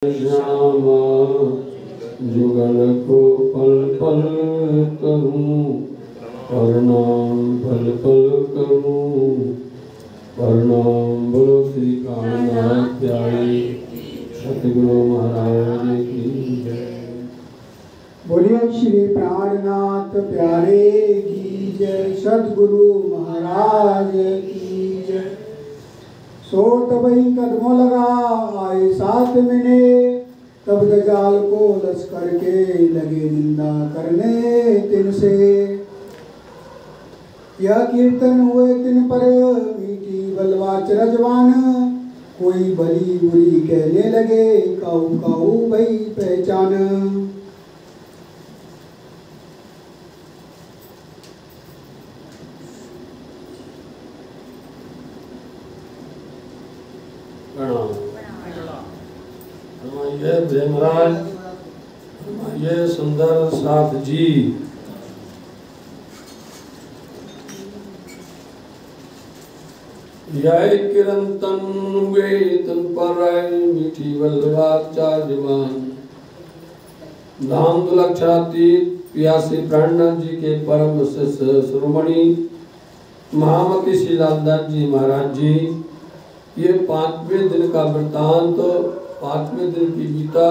श्यामा जुगल को पल पल करूं, प्रणाम पल पल करूं, प्रणाम बोलो श्री कामनाथ प्यारे सतगुरु महाराज की जय। बोलिए श्री प्राणनाथ प्यारे की जय, सतगुरु महाराज की जय। सो तबई कदमों लगा आए साथ मिले, तब दजाल को लश्कर के लगे निंदा करने तिनसे। यह कीर्तन हुए तिन पर मीठी बलवाच रजवान, कोई भली बुरी कहने लगे काऊ काऊ भई पहचान। जय महाराज, ये सुंदर साथ जी यह किरंतन वे तन पर मीठी बलवाचा जवान, धाम दुलक्षातीत प्यासी प्राणनाथ जी के परम शिष्य शिरोमणि महामती श्री लालदास जी महाराज जी। ये 5वें दिन का वृत्तांत, 5वें दिन की गीता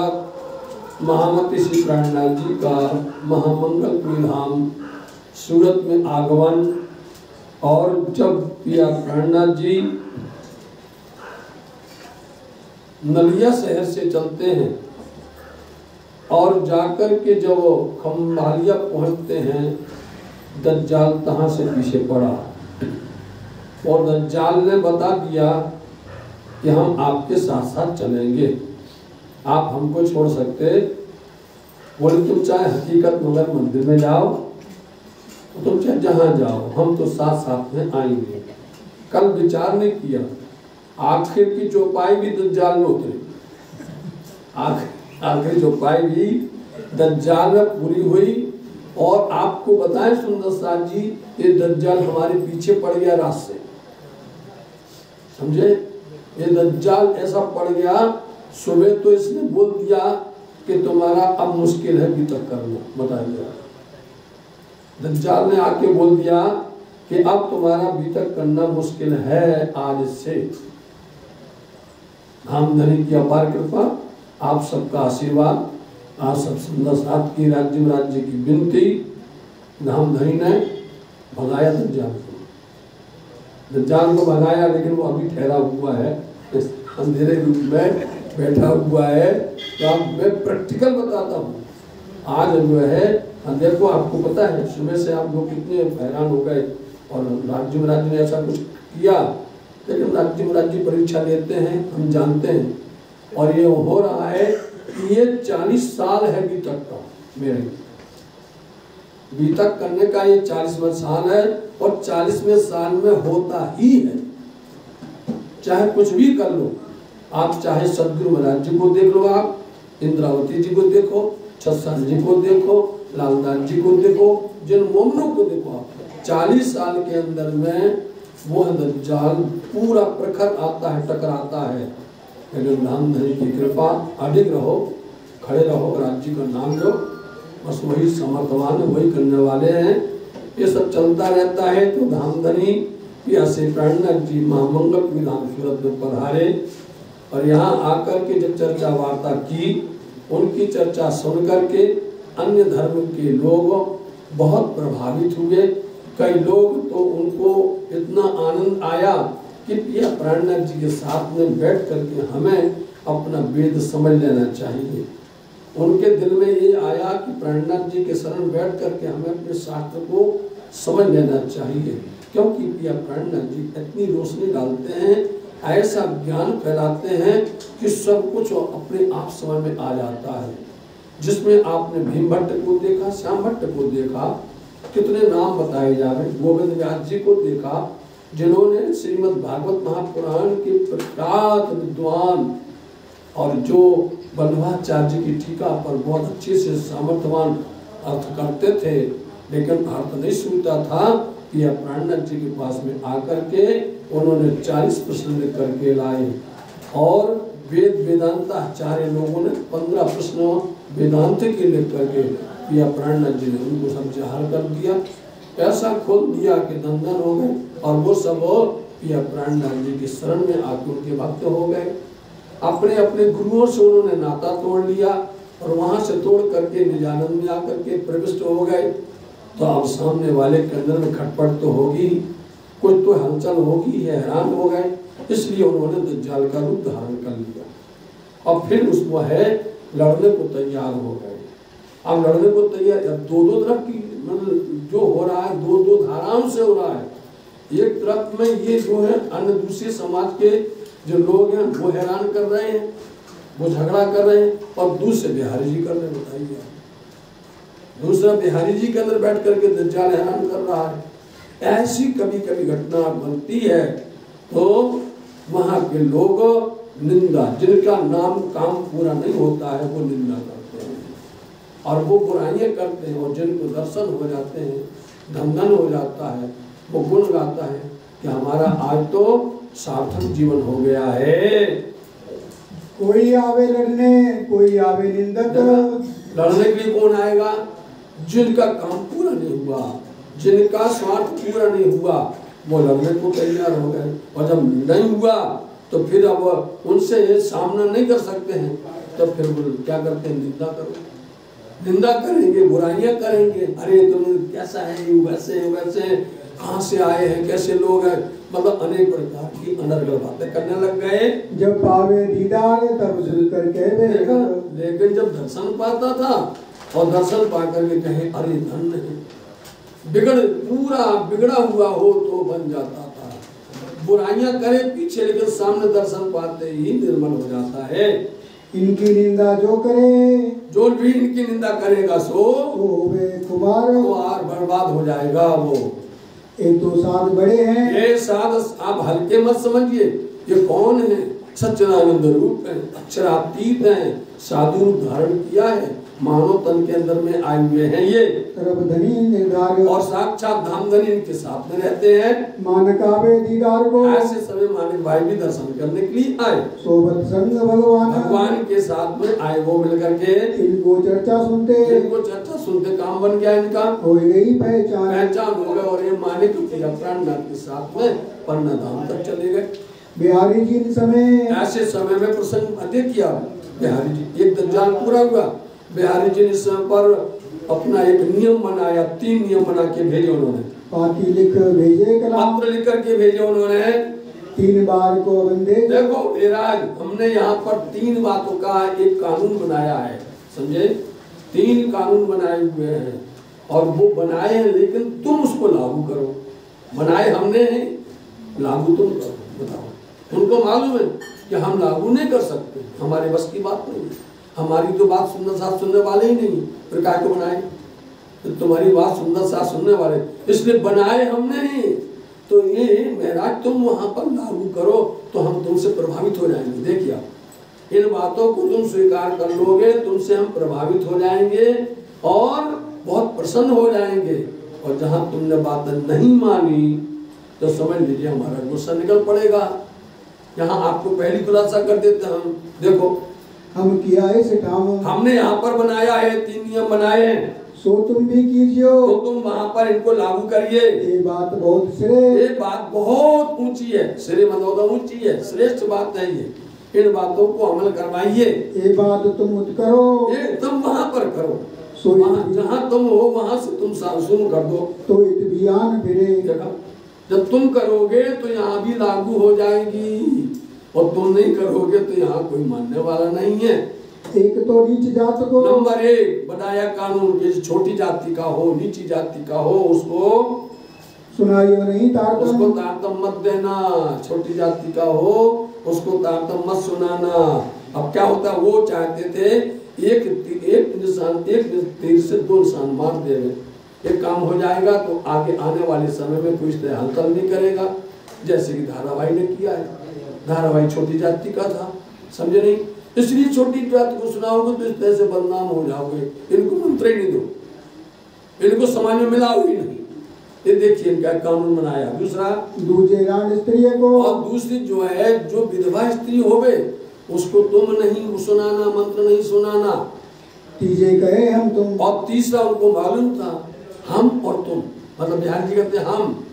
महामती श्री प्राणनाथ जी का महामंगलपुरी धाम सूरत में आगमन। और जब पिया प्राणनाथ जी नलिया शहर से चलते हैं और जाकर के जब खम्भालिया पहुंचते हैं, दज्जाल तहां से पीछे पड़ा और दज्जाल ने बता दिया कि हम आपके साथ साथ चलेंगे, आप हमको छोड़ सकते। बोले तुम चाहे हकीकत मगर मंदिर में जाओ, तुम चाहे जहाँ जाओ, हम तो साथ साथ में आएंगे। कल विचार ने किया, आखिर की चौपाई भी दज्जाल में उतरी, आखिर चौपाई भी दज्जाल में पूरी हुई। और आपको बताएं सुंदर साथ जी, ये दज्जाल हमारे पीछे पड़ गया रास्ते, समझे। ये दज्जाल ऐसा पड़ गया, सुबह तो इसने बोल दिया कि तुम्हारा अब मुश्किल है बीतक करना, बताइए। दज्जाल ने आके बोल दिया कि अब तुम्हारा बीतक करना मुश्किल है आज से। धामधनी की अपार कृपा, आप सबका आशीर्वाद, आप सब सुंदर साथ की राज्य की विनती, धामधनी ने भगाया दज्जाल को भगाया, लेकिन वो अभी ठहरा हुआ है, इस अंधेरे रूप में बैठा हुआ है। तो आप मैं प्रैक्टिकल बताता हूँ। आज जो है देखो, आपको पता है सुबह से आप लोग कितने हैरान हो गए और राज्य ने ऐसा कुछ किया, लेकिन राज्य परीक्षा लेते हैं, हम जानते हैं। और ये हो रहा है कि ये 40 साल है बीतक का, मेरे बीतक करने का ये 40वां साल है। और 40वें साल में होता ही है, चाहे कुछ भी कर लो आप, चाहे सदगुरु महाराज जी को देख लो, आप इंद्रावती जी को देखो, छत्सान जी को देखो, लालदास जी को देखो, जिन मोमनों को देखो आप, 40 साल के अंदर में वो दज्जाल पूरा प्रखर आता है, टकराता है। लेकिन धामधनी की कृपा, अडिग रहो, खड़े रहो, राज्य का नाम लो, बस वही समर्थवान है, वही करने वाले हैं। ये सब चलता रहता है। तो धामधनी प्यासे प्राणनाथ जी महामंगलपुरी धाम सूरत में पधारे और यहाँ आकर के जब चर्चा वार्ता की, उनकी चर्चा सुन करके अन्य धर्म के लोग बहुत प्रभावित हुए। कई लोग तो उनको इतना आनंद आया कि प्रिया प्राणनाथ जी के साथ में बैठ करके हमें अपना वेद समझ लेना चाहिए। उनके दिल में ये आया कि प्राणनाथ जी के शरण बैठ करके हमें अपने शास्त्र को समझ लेना चाहिए, क्योंकि प्रिया प्राणनाथ जी इतनी रोशनी डालते हैं, ऐसा ज्ञान फैलाते हैं कि सब कुछ अपने आप समझ में आ जाता है। जिसमें आपने भीम भट्ट को देखा, श्याम भट्ट को देखा, कितने नाम बताए जा रहे, गोविंद व्यास जी को देखा, जिन्होंने श्रीमद् भागवत महापुराण के प्रख्यात विद्वान और जो बल्लभाचार्य की टीका पर बहुत अच्छे से सामर्थ्यवान अर्थ करते थे, लेकिन अर्थ नहीं सुनता था। यह प्राणनाथ जी के पास में आकर के उन्होंने 40 प्रश्न करके लाए और वेद वेदांताचार्य लोगों ने 15 प्रश्न वेदांत के लिख करके पिया प्राणनाथ जी ने उनको सब जहार कर दिया, ऐसा खोल दिया कि दंदन हो गए। और वो सब पिया प्राणनाथ जी की शरण में आकर उनके भक्त हो गए। अपने अपने गुरुओं से उन्होंने नाता तोड़ लिया और वहां से तोड़ करके निजानंद में आकर के प्रविष्ट हो गए। तो अब सामने वाले के अंदर में खटपट तो होगी, कुछ तो हलचल होगी, ये हैरान हो गए। इसलिए उन्होंने दज्जाल का रूप धारण कर लिया और फिर उसको है लड़ने को तैयार हो गए। अब लड़ने को तैयार, अब दो तरफ की मतलब जो हो रहा है दो धाराओं से हो रहा है। एक तरफ में ये जो है अन्य दूसरे समाज के जो लोग हैं वो हैरान कर रहे हैं, वो झगड़ा कर रहे हैं, और दूसरे बिहारी जी कर रहे हैं। बताइए, दूसरा बिहारी जी के अंदर बैठ करके दज्जाल हैरान कर रहा है। ऐसी कभी कभी घटना बनती है तो वहां के लोग निंदा, जिनका नाम काम पूरा नहीं होता है वो निंदा करते हैं और वो बुराइयां करते हैं, और जिनको दर्शन हो जाते हैं, धन हो जाता है, वो गुण गाता है कि हमारा आज तो सार्थक जीवन हो गया है। कोई आवे लड़ने, कोई आवे निंदक। लड़ने के लिए कौन आएगा? जिनका काम पूरा नहीं हुआ, जिनका स्वार्थ पूरा नहीं हुआ, वो लड़ने को तैयार हो गए। और जब नहीं हुआ तो फिर अब उनसे सामना नहीं कर सकते हैं, तो फिर वो क्या करते हैं? निंदा करो, निंदा करेंगे, बुराइयां करेंगे। अरे तुम कैसा है, वैसे वैसे, कहाँ से आए हैं, कैसे लोग हैं, मतलब अनेक प्रकार की अनर्गल बातें करने लग गए। जब पावे दीदार तब दिल करके देखा। लेकिन जब दर्शन पाता था और दर्शन पा करके कहे अरे धन नहीं, पूरा बिगड़ा हुआ हो तो बन जाता था। बुराइयां करे पीछे, लेकिन सामने दर्शन पाते ही निर्मल हो जाता है। इनकी निंदा जो करे, जो भी इनकी निंदा करेगा सो वे कुमार बर्बाद हो जाएगा। वो ये तो साध बड़े हैं। ये साध आप हल्के मत समझिए। ये कौन है? सच्चिदानंद रूप है, अक्षरातीत है, साधु रूप धारण किया है, मानव तन के अंदर में आए हुए हैं ये। धनी निर्धार और साक्षात धामधनी इनके साथ में रहते हैं। मानकावे दीदार को, ऐसे समय मानिक भाई भी दर्शन करने के लिए आए। सोबत संग भगवान के साथ में आए, वो मिलकर के इनको चर्चा सुनते काम बन गया इनका, हो गई पहचान हो गया। और ये मानिक प्राणनाथ के साथ में पन्ना धाम तक चले गए। बिहारी जी इन समय, ऐसे समय में प्रसंग अधिक किया बिहारी जी। एक दज्जाल पूरा हुआ, बिहारी जी ने इस समय पर अपना एक नियम बनाया, 3 नियम बना के भेजे उन्होंने। पाती लिख भेजे, पत्र लिख करके भेजे उन्होंने। 3 बार को बंदे। देखो विराज, हमने यहाँ पर 3 बातों का एक कानून बनाया है, समझे? 3 कानून बनाए हुए हैं और वो बनाए हैं, लेकिन तुम उसको लागू करो। बनाए हमने हैं, लागू तुम करो। बताओ, उनको मालूम है कि हम लागू नहीं कर सकते, हमारे बस की बात नहीं है, हमारी तो बात सुंदर साथ सुनने वाले ही नहीं, फिर काय को बनाए? तो तुम्हारी बात सुंदर साथ सुनने वाले, इसलिए बनाए हमने ही। तो ये महाराज तुम वहां पर लागू करो तो हम तुमसे प्रभावित हो जाएंगे। देखिए आप इन बातों को तुम स्वीकार कर लोगे, तुमसे हम प्रभावित हो जाएंगे और बहुत प्रसन्न हो जाएंगे। और जहां तुमने बात नहीं मानी तो समझ लीजिए हमारा गुस्सा निकल पड़ेगा। यहाँ आपको पहली खुलासा कर देते हम। देखो हम किया है सिटाम, हमने यहाँ पर बनाया है, 3 नियम बनाए हैं, सो तुम भी कीजिए, तो तुम वहाँ पर इनको लागू करिए। ये बात बहुत सिरे, ये बात बहुत ऊंची है, सिरे मतलब ऊंची है, श्रेष्ठ बात है ये। इन बातों को अमल करवाइए। ये बात तुम मत करो, ये तुम वहाँ पर करो, सो जहाँ तुम हो वहाँ से तुम शुरू कर दो। तो इत्मीनान फिरे। जब तुम करोगे तो यहाँ भी लागू हो जाएगी, और तुम नहीं करोगे तो यहाँ कोई मानने वाला नहीं है। एक तो नीच जात को, नंबर 1 बनाया कानून, जैसे छोटी जाति का हो, नीची जाति का हो, उसको सुनाइयो नहीं तारतम, उसको तारतम मत देना। छोटी जाति का हो उसको तारतम मत सुनाना। अब क्या होता है, वो चाहते थे एक तीर से 2 निशान मार देवे, एक काम हो जाएगा तो आगे आने वाले समय में कोई इस तरह हलचल नहीं करेगा, जैसे कि धारावाही ने किया है। धारावाही छोटी जाति का था, समझे नहीं? इसलिए छोटी जाति को सुनाओगे तो इस तरह से बदनाम हो जाओगे। इनको मंत्र ही नहीं दो, इनको समाज में मिलाओ ही नहीं। ये देखिए इनका कानून बनाया। दूसरा, दूजे रान स्त्री को, और दूसरी जो है, जो विधवा स्त्री होवे उसको तुम नहीं सुनाना, मंत्र नहीं सुनाना। तीजे कहे हम तुम, और तीसरा उनको मालूम था हम और तुम, मतलब बिहारी जी कहते हम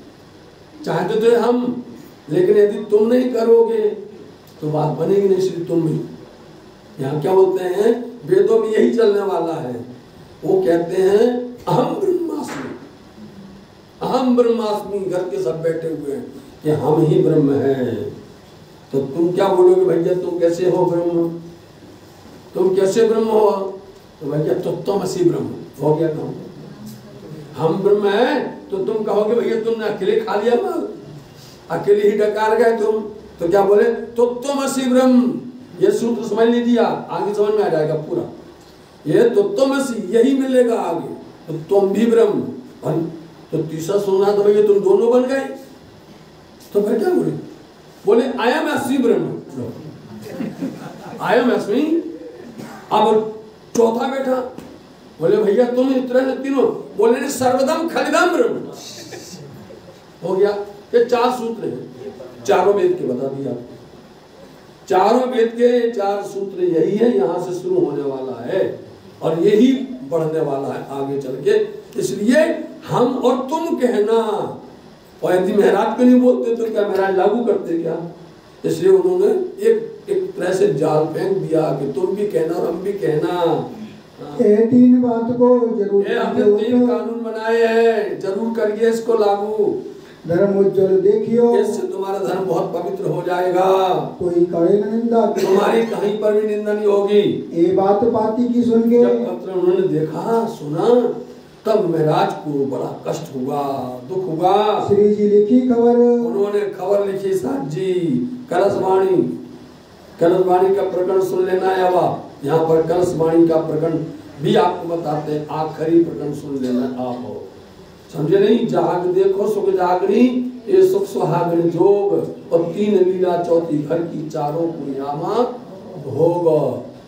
चाहते थे हम, लेकिन यदि तुम नहीं करोगे तो बात बनेगी नहीं, सिर्फ तुम ही। यहाँ क्या बोलते हैं, वेदों में यही चलने वाला है। वो कहते हैं अहम ब्रह्मास्मि, अहम ब्रह्मास्मि करके सब बैठे हुए हैं कि हम ही ब्रह्म हैं। तो तुम क्या बोलोगे भैया, तुम कैसे हो ब्रह्म, तुम कैसे ब्रह्म हो? तो भैया तत्त्वमसि ब्रह्म हो गया काम। हम ब्रह्म है तो तुम कहोगे भैया तुमने अकेले खा लिया माल, अकेले ही डकार गए तुम। तो क्या बोले, तत्त्वमसि ब्रह्म। ये सूत्र समझ लीजिए, आगे समझ में आ जाएगा पूरा। ये तत्त्वमसि यही मिलेगा आगे, तो तुम भी ब्रह्म। और तो तीसरा सुनना तो भैया तुम दोनों बन गए। तो फिर क्या बोले अयम अस्मि ब्रह्म, अयम अस्मि। अब चौथा बैठा, बोले भैया तुम इस तरह से तीनों, बोले सर्वदम खलिदम ब्रह्म। हो गया। ये 4 सूत्र हैं, चारों वेद के बता दिया। चारों वेद के 4 सूत्र यही है, यहाँ से शुरू होने वाला है और यही बढ़ने वाला है आगे चल के। इसलिए हम और तुम कहना, और यदि महाराज को नहीं बोलते तो क्या महाराज लागू करते क्या? इसलिए उन्होंने एक तरह से जाल फेंक दिया कि तुम भी कहना और हम भी कहना। ये 3 बात को जरूर, हमने 3 कानून बनाए हैं, जरूर करिए इसको लागू। धर्म उज्ज्वल देखियो, इससे तुम्हारा धर्म बहुत पवित्र हो जाएगा। कोई करे न निंदा, तुम्हारी कहीं पर भी निंदा नहीं होगी। ये बात पाती की सुन के, जब पत्र उन्होंने देखा सुना तब महाराज को बड़ा कष्ट हुआ, दुख हुआ। श्री जी लिखी खबर, उन्होंने खबर लिखी साथ जी, कलशवाणी, कलशवाणी का प्रकरण सुन लेना है। अब यहाँ पर कलशवाणी का प्रकरण भी आपको बताते हैं, आखिरी प्रकरण सुन लेना आप, समझे नहीं? जाग देखो सुख जागनी, ये सुख सुहागन जोग, और 3 लीला चौथी घर की, चारों पुण्यामा भोग।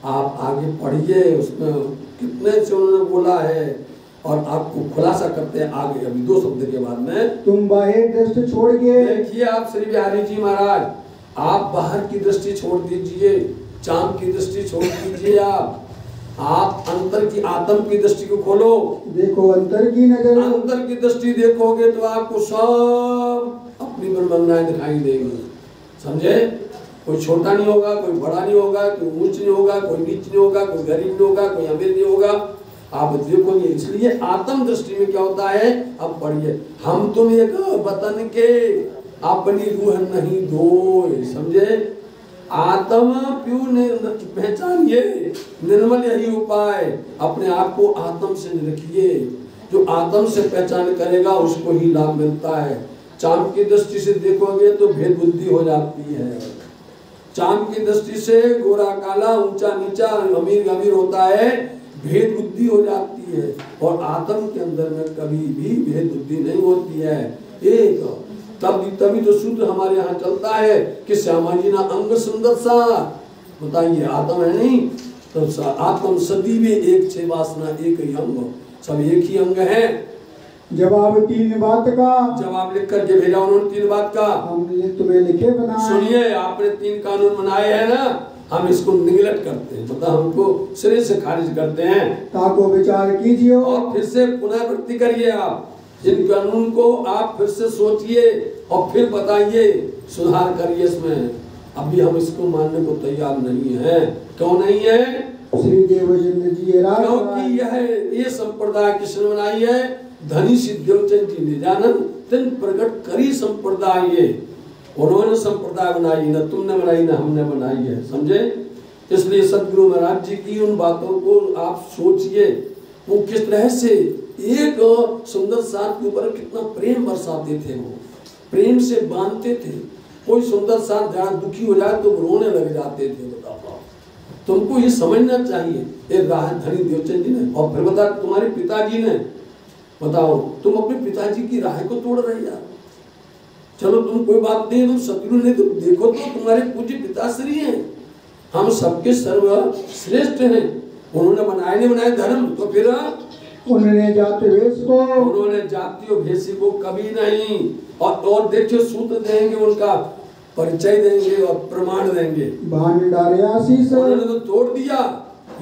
आप आगे पढ़िए, उसमें कितने से उन्होंने बोला है और आपको खुलासा करते हैं आगे अभी 2 शब्द के बाद में। तुम बाह्य दृष्टि छोड़ के, देखिए आप श्री बिहारी जी महाराज, आप बाहर की दृष्टि छोड़ दीजिए, चांद की दृष्टि छोड़ दीजिए, आप अंतर की, आत्म की दृष्टि को खोलो। देखो अंतर की नजर, अंतर की दृष्टि देखोगे तो आपको सब अपनी ब्रह्मंगाएं दिखाई देंगी, समझे? कोई छोटा नहीं होगा, कोई बड़ा नहीं होगा, कोई ऊंच नहीं होगा, कोई नीच नहीं होगा, कोई गरीब नहीं होगा, कोई अमीर नहीं होगा, आप देखोगे। इसलिए आत्म दृष्टि में क्या होता है, अब पढ़िए, हम तुम एक वतन के अपनी रूह नहीं धोए, समझे? आत्म प्यू पहचानिए, निर्मल यही उपाय, अपने आप को आत्म से रखिए। जो आत्म से पहचान करेगा उसको ही लाभ मिलता है। चांद की दृष्टि से देखोगे तो भेद बुद्धि हो जाती है। चांद की दृष्टि से गोरा काला, ऊंचा नीचा, अमीर गमीर होता है, भेद बुद्धि हो जाती है। और आत्म के अंदर में कभी भी भेद बुद्धि नहीं होती है। एक तभी तो सूत्र हमारे यहाँ चलता है कि श्यामा जी ना अंग सुंदर सा, बताइए आत्म है नहीं तो आत्म सदी में एक छे वासना एक ही अंग, सब एक ही अंग है। जवाब 3 बात का, जवाब लिख करके भेजा उन्होंने 3 बात का। हमने तुम्हें लिखे बनाए, सुनिए, आपने 3 कानून बनाए हैं ना, हम इसको निगलेक्ट करते हैं, मतलब हमको सिरे से खारिज करते हैं। ताको विचार कीजिए और फिर से पुनरावृत्ति करिए, आप इन कानून को आप फिर से सोचिए और फिर बताइए, सुधार करिए इसमें। अभी हम इसको मानने को तैयार नहीं है। क्यों नहीं है? श्री देवचंद्र जी क्योंकि ये संप्रदाय किसने बनाई है? धनी श्री देवचंद्र जी निजानंद तिन प्रकट करी संप्रदाय, ये उन्होंने संप्रदाय बनाई, ना तुमने बनाई ना हमने बनाई है, समझे? इसलिए सदगुरु महाराज जी की उन बातों को आप सोचिए, वो किस तरह से एक सुंदर साथ के ऊपर कितना प्रेम बरसाते थे, वो प्रेम से बांधते थे। कोई सुंदर साथ जहाँ दुखी हो जाए तो रोने लग जाते थे। बताओ, तुमको ये समझना चाहिए। एक राह धनी देवचंद जी ने, और फिर बता तुम्हारे पिताजी ने, बताओ तुम अपने पिताजी की राह को तोड़ रहे यार। चलो तुम कोई बात नहीं, तुम सतगुरु ने तो देखो तो तुम्हारे पूज्य पिताश्री हैं, हम सबके सर्वश्रेष्ठ हैं। उन्होंने बनाए नहीं बनाए धर्म, तो फिर उन्होंने जाति भेष को, उन्होंने जाति और भेषी को कभी नहीं। और देखिए सूत्र देंगे उनका, परिचय देंगे और प्रमाण देंगे। बाण डारे आशीष, उन्होंने तो तोड़ दिया,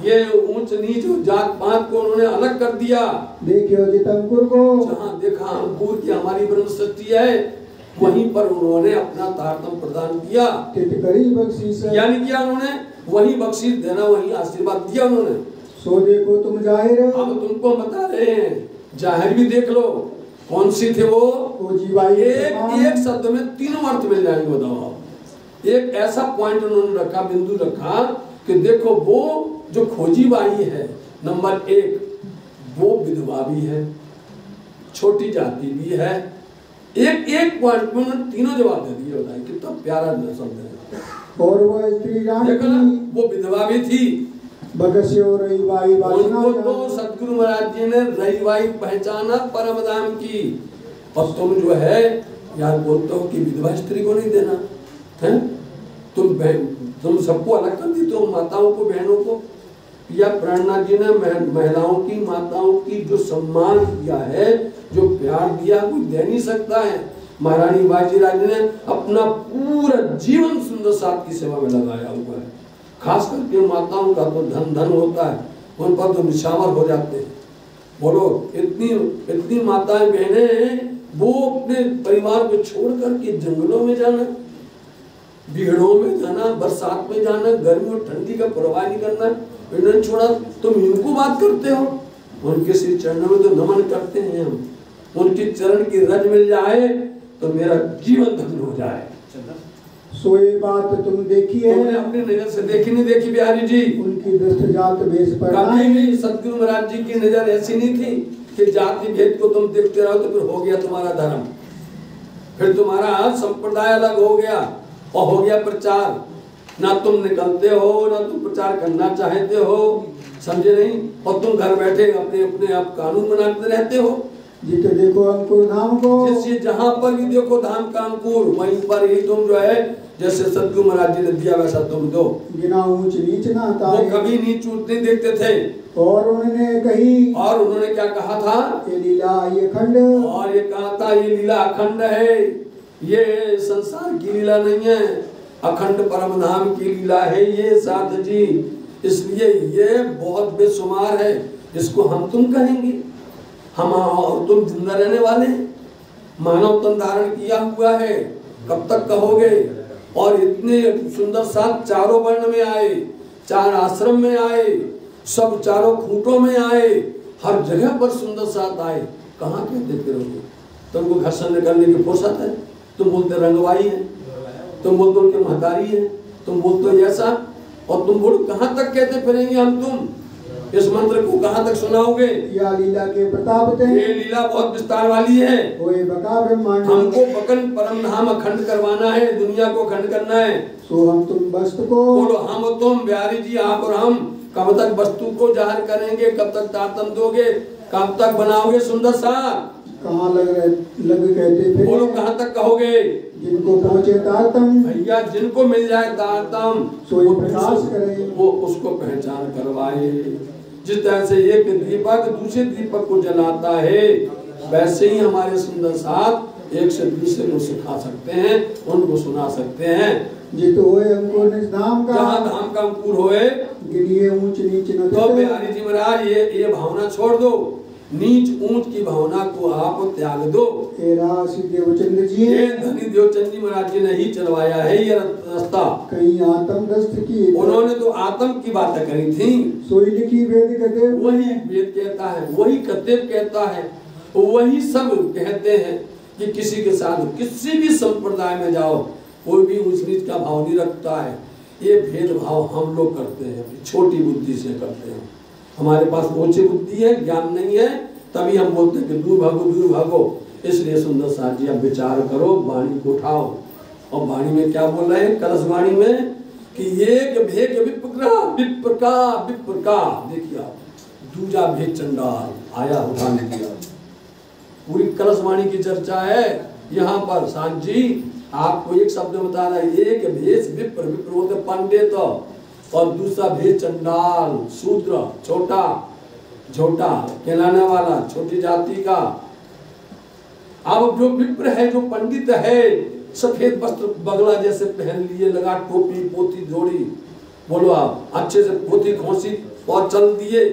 ये ऊंच नीच जात पात को उन्होंने अलग कर दिया। देखियो जित अंकुर को, जहाँ देखा अंकुर की हमारी ब्रह्म सृष्टि है, वहीं पर उन्होंने अपना तारतम्य प्रदान किया। तित करी बख्शीश, यानी किया उन्होंने वही बख्शीश देना, वही आशीर्वाद दिया उन्होंने। सो देखो तुम जाहिर, अब तुमको बता रहे हैं, जाहिर भी देख लो। कौन सी थे वो जीवाई, एक शब्द में तीनों अर्थ मिल जाएंगे। बताओ, एक ऐसा पॉइंट उन्होंने रखा, बिंदु रखा कि देखो वो जो खोजी बाई है नंबर 1, वो विधवा भी है, छोटी जाति भी है। एक पॉइंट में उन्होंने तीनों जवाब दे दिए। बताइए कितना प्यारा शब्द है। और वह स्त्री रानी, देखो ना, वो विधवा भी थी। बगस्यो रईबाई उनको तो सदगुरु महाराज जी ने रईबाई पहचाना परम धाम की। और तुम जो है यार बोलते हो कि विधवा स्त्री को नहीं देना है, तुम सबको अलग कर दी, तो माताओं को, बहनों को। या प्राणनाथ जी ने महिलाओं की, माताओं की जो सम्मान किया है, जो प्यार दिया, कोई दे नहीं सकता है। महारानी बाजीराज ने अपना पूरा जीवन सुंदर साथ की सेवा में लगाया हुआ है। खास करके माताओं का तो धन धन होता है, उन पर तो निशावर हो जाते हैं। बोलो, इतनी माताएं बहनें, वो अपने परिवार को छोड़ करके जंगलों में जाना, भीड़ों में जाना, बरसात में जाना, गर्मी और ठंडी का परवाह नहीं करना, इन्होंने छोड़ा। तुम इनको बात करते हो, उनके श्री चरणों में तो नमन करते हैं हम। उनके चरण की रज मिल जाए तो मेरा जीवन धन्य हो जाए। सो ये बात तुम देखी है, तुमने अपनी नजर से देखी नहीं देखी बिहारी जी? उनकी दुष्ट जात भेष पर कभी भी सदगुरु महाराज जी की नजर ऐसी नहीं थी कि जाति भेद को तुम देखते रहो तो फिर हो गया तुम्हारा धर्म, फिर तुम्हारा संप्रदाय अलग हो गया और हो गया प्रचार। ना तुम निकलते हो, ना तुम प्रचार करना चाहते हो, समझे नहीं? और तुम घर बैठे अपने अपने आप कानून बनाते रहते हो। जित देखो अंकुर धाम को, जिससे जहां पर भी देखो धाम का अंकुर, वहीं पर ही तुम जो है, जैसे सदगुरु महाराज जी ने दिया वैसा तुम दो। बिना ऊंच नीच ना था, वो कभी नीच ऊंच नहीं देखते थे। और उन्होंने कही, और उन्होंने क्या कहा था? ये लीला ये खंड, और ये कहा था ये लीला अखंड है, ये संसार की लीला नहीं है, अखंड परम धाम की लीला है ये साथ जी। इसलिए ये बहुत बेशुमार है, इसको हम तुम कहेंगे। हम और तुम जिंदा रहने वाले हैं, मानव तन धारण किया हुआ है, कब तक कहोगे? और इतने सुंदर साथ चारों वर्ण में आए, 4 आश्रम में आए, सब चारों खूंटों में आए, हर जगह पर सुंदर साथ आए। कहाँ कहते फिरोगे? तुमको घर से निकलने की फुर्सत है? तुम बोलते रंगवाई है, तुम बोलते उनके महतारी है, तुम बोलते ऐसा, और तुम बोलो कहाँ तक कहते फिरेंगे हम तुम? इस मंत्र को कहाँ तक सुनाओगे? या लीला के प्रताप ते, ये लीला बहुत विस्तार वाली है। होए बका ब्रह्मांड, हमको पकड़ परम धाम अखंड करवाना है, दुनिया को अखंड करना है। सो हम तुम वस्तु को, बोलो हम और तुम, बिहारी जी आप और हम, कब तक वस्तु को जाहिर करेंगे? कब तक तारतम दोगे? कब तक बनाओगे सुंदर सा? कहाँ लग कहते थे, बोलो कहाँ तक कहोगे? जिनको पहुँचे तारतम, भैया जिनको मिल जाए तारतम, सोई प्रकाश करे, वो उसको पहचान करवाए। जिस तरह से एक दीपक दूसरे दीपक को जलाता है, वैसे ही हमारे सुंदर साथ एक से दूसरे को सिखा सकते हैं, उनको सुना सकते हैं। जित होए अंकुर निज धाम का, जहाँ धाम का अंकुर होए, गिनिए ऊंच नीच न तो थे। बिहारी जी महाराज ये भावना छोड़ दो, नीच ऊंच की भावना को आप त्याग दो। राशि देवचंद जी, ये धनी देवचंद जी महाराज जी ने ही चलवाया है ये रास्ता। कहीं आत्म दस्त की, उन्होंने तो आत्म की बातें करी थी। सोई लिखी वेद कहते, वही वेद कहता है, वही कतेब कहता है, वही सब कहते हैं कि किसी के साथ किसी भी संप्रदाय में जाओ, कोई भी ऊंच नीच का भाव नहीं रखता है। ये भेदभाव हम लोग करते हैं, छोटी बुद्धि से करते हैं। हमारे पास ऊंची बुद्धि है, ज्ञान नहीं है, तभी हम बोलते हैं कि दूर भागो दूर भागो। इसलिए सुंदर साथ जी, अब विचार करो, वाणी को उठाओ। और वाणी में क्या बोल रहे हैं? कलश वाणी में कि एक भेद विप्रका, देखिए आप, दूजा भेद चंडाल आया उठाने दिया। पूरी कलश वाणी की चर्चा है यहाँ पर। साथ जी आपको एक शब्द बता रहा है, एक भेष विप्र, विप्र बोलते पंडित, और दूसरा भेष चंडाल, शूद्र, छोटा झोटा कहलाने वाला, छोटी जाति का। अब जो विप्र है, जो पंडित है, सफेद वस्त्र बगला जैसे पहन लिए, लगा टोपी पोती जोड़ी, बोलो आप अच्छे से पोती खोसी और चल दिए,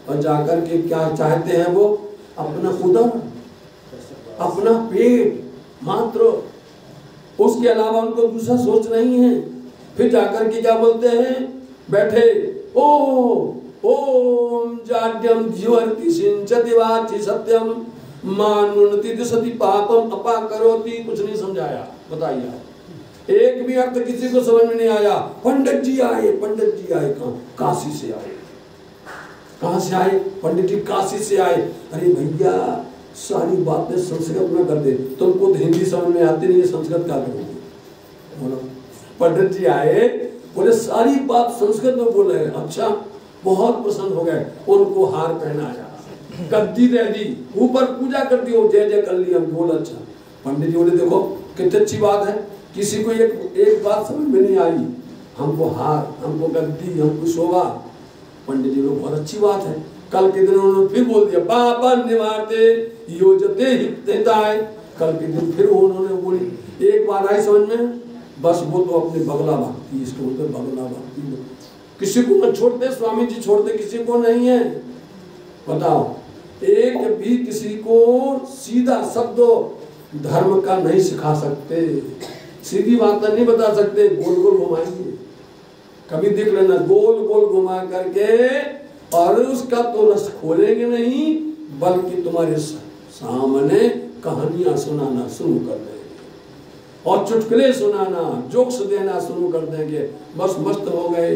और जाकर के क्या चाहते हैं वो? अपना उदर, अपना पेट मात्र, उसके अलावा उनको दूसरा सोच नहीं है। फिर जाकर के क्या बोलते हैं? बैठे ओम जाड्यम जीवर्ति सिंचति वाचि सत्यम मानुन्नति दिशति पापम अपा करोति। कुछ नहीं समझाया, बताइए आप। एक भी अर्थ किसी को समझ में नहीं आया। पंडित जी आए, पंडित जी आए कहाँ? काशी से आए। कहाँ से आए? पंडित जी काशी से आए। अरे भैया सारी बातें संस्कृत में कर दे, तुमको तो हिंदी समझ में आती नहीं है, संस्कृत का करोगे? बोलो। पंडित जी आए, बोले सारी बात संस्कृत में बोल रहे हैं। अच्छा, बहुत प्रसन्न हो गए। उनको हार पहनाया, गद्दी दे दी, ऊपर पूजा कर दी, जय जय कर ली। हम बोले अच्छा। पंडित जी बोले देखो कितनी अच्छी बात है, किसी को एक बात समझ में नहीं आई, हमको हार, हमको गद्दी, हमको शोभा। पंडित जी बोले बहुत अच्छी बात है। कल के दिन उन्होंने फिर बोल दिया पापा निवारते योजते हिताय। कल के दिन फिर उन्होंने बोली, एक बार आई समझ में, बस वो तो अपनी बगला भक्ति, इसको बोलते बगला भक्ति। किसी को मत छोड़ते, स्वामी जी छोड़ते किसी को नहीं है। बताओ, एक भी किसी को सीधा शब्द धर्म का नहीं सिखा सकते, सीधी बात नहीं बता सकते, गोल गोल घुमाएंगे। कभी देख लेना, गोल गोल घुमा करके, और उसका तो रस खोलेंगे नहीं, बल्कि तुम्हारे सामने कहानियां सुनाना शुरू कर देंगे और चुटकुले सुनाना, जोक्स देना शुरू कर देंगे। बस मस्त हो गए,